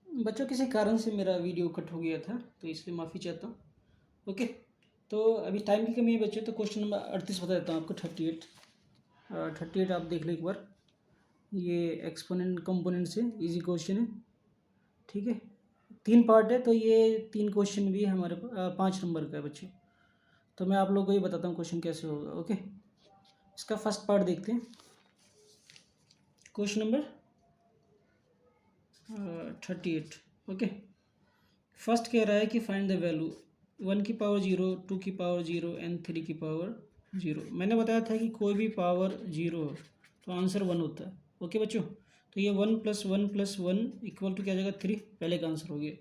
बच्चों किसी कारण से मेरा वीडियो कट हो गया था तो इसलिए माफ़ी चाहता हूँ। ओके, तो अभी टाइम की कमी है बच्चों, तो क्वेश्चन नंबर 38 बता देता हूँ आपको। 38 आप देख लो एक बार, ये एक्सपोनेंट कंपोनेंट से इजी क्वेश्चन है, ठीक है। 3 पार्ट है तो ये 3 क्वेश्चन भी हमारे 5 नंबर का है बच्चों। तो मैं आप लोगों को ये बताता हूँ क्वेश्चन कैसे होगा। ओके, इसका फर्स्ट पार्ट देखते हैं। Question number 38। ओके, फर्स्ट कह रहा है कि फाइंड द वैल्यू 1 की पावर 0, 2 की पावर 0 एंड 3 की पावर 0। मैंने बताया था कि कोई भी पावर 0 हो तो आंसर 1 होता है। ओके बच्चों, तो ये 1 + 1 + 1 इक्वल टू क्या जाएगा 3, पहले का आंसर हो गया।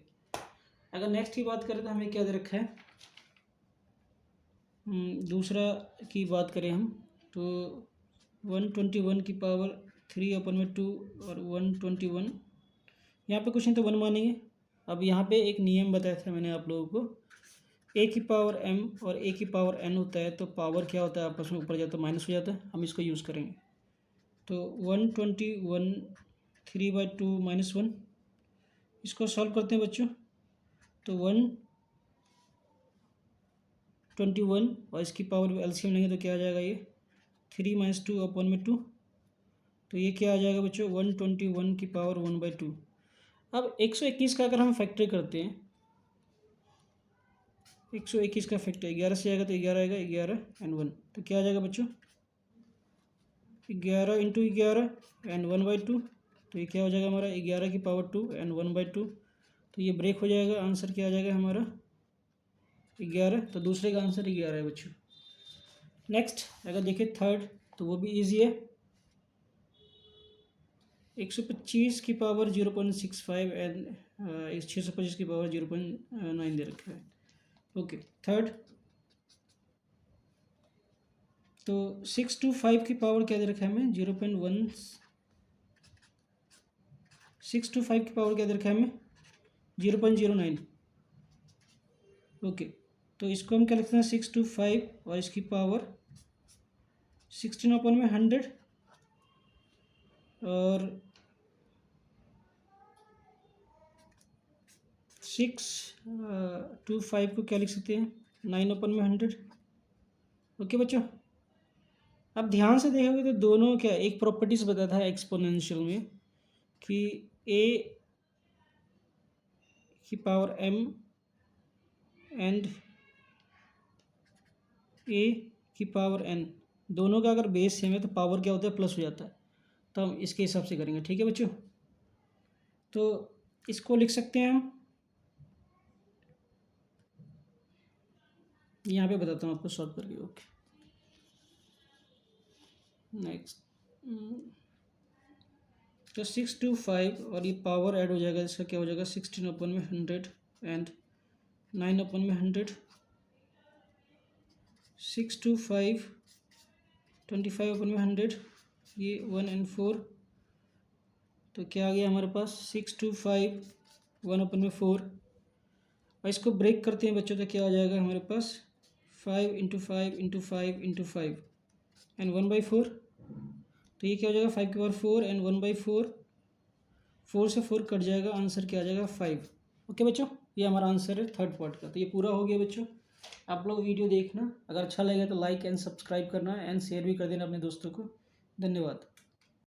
अगर नेक्स्ट की बात करें तो हमें क्या दे रखा है, दूसरा की बात करें हम तो 121 की पावर 3/2 और 121, यहाँ पे कुछ नहीं तो 1 मानेंगे। अब यहाँ पे एक नियम बताया था मैंने आप लोगों को, a की पावर m और a की पावर n होता है तो पावर क्या होता है आपस में ऊपर जाता है माइनस हो जाता है, हम इसको यूज़ करेंगे। तो 121 3/2 - 1, इसको सॉल्व करते हैं बच्चों। तो 121 और इसकी पावर एलसीएम लेंगे तो क्या आ जाएगा, ये 3 - 2/2। तो ये क्या आ जाएगा बच्चों, 121 की पावर 1/2। अब 121 का अगर हम फैक्टर करते हैं, 121 का फैक्टर 11 से आएगा तो 11 आएगा, 11 एंड 1, तो क्या आ जाएगा बच्चों 11 × 11 एंड 1/2। तो ये क्या हो जाएगा हमारा 11 की पावर 2 एंड 1/2। तो ये ब्रेक हो जाएगा, आंसर क्या आ जाएगा हमारा 11। तो दूसरे का आंसर 11 है बच्चों। नेक्स्ट अगर देखें थर्ड तो वो भी इजी है। 125 की पावर 0.65 एंड 625 की पावर 0.9 दे रखा है। ओके, थर्ड तो 625 की पावर क्या दे रखा है हमें 0.1, 625 की पावर क्या दे रखा है हमें 0.09। ओके, तो इसको हम क्या लिखते हैं 625 और इसकी पावर 16/100 और 625 को क्या लिख सकते हैं 9/100। ओके बच्चों, अब ध्यान से देखोगे तो दोनों क्या एक प्रॉपर्टीज बताया था एक्सपोनेंशियल में कि a की पावर m एंड a की पावर n, दोनों का अगर बेस सेम है तो पावर क्या होता है प्लस हो जाता है। तो हम इसके हिसाब से करेंगे, ठीक है बच्चों। तो इसको लिख सकते हैं हम, यहाँ पे बताता हूँ आपको सॉल्व करके। ओके, नेक्स्ट तो 625 और ये पावर ऐड हो जाएगा, इसका क्या हो जाएगा 16/100 एंड 9/100। 625 25/100, ये 1 एंड 4, तो क्या आ गया हमारे पास 625 1/4। और इसको ब्रेक करते हैं बच्चों तो क्या आ जाएगा हमारे पास 5 × 5 × 5 × 5 एंड 1/4। तो ये क्या हो जाएगा 5 की पावर 4 एंड 1/4, 4 से 4 कट जाएगा, आंसर क्या आ जाएगा 5। ओके बच्चों, ये हमारा आंसर है थर्ड पार्ट का। तो ये पूरा हो गया बच्चों। आप लोग वीडियो देखना, अगर अच्छा लगे तो लाइक एंड सब्सक्राइब करना एंड शेयर भी कर देना अपने दोस्तों को। धन्यवाद।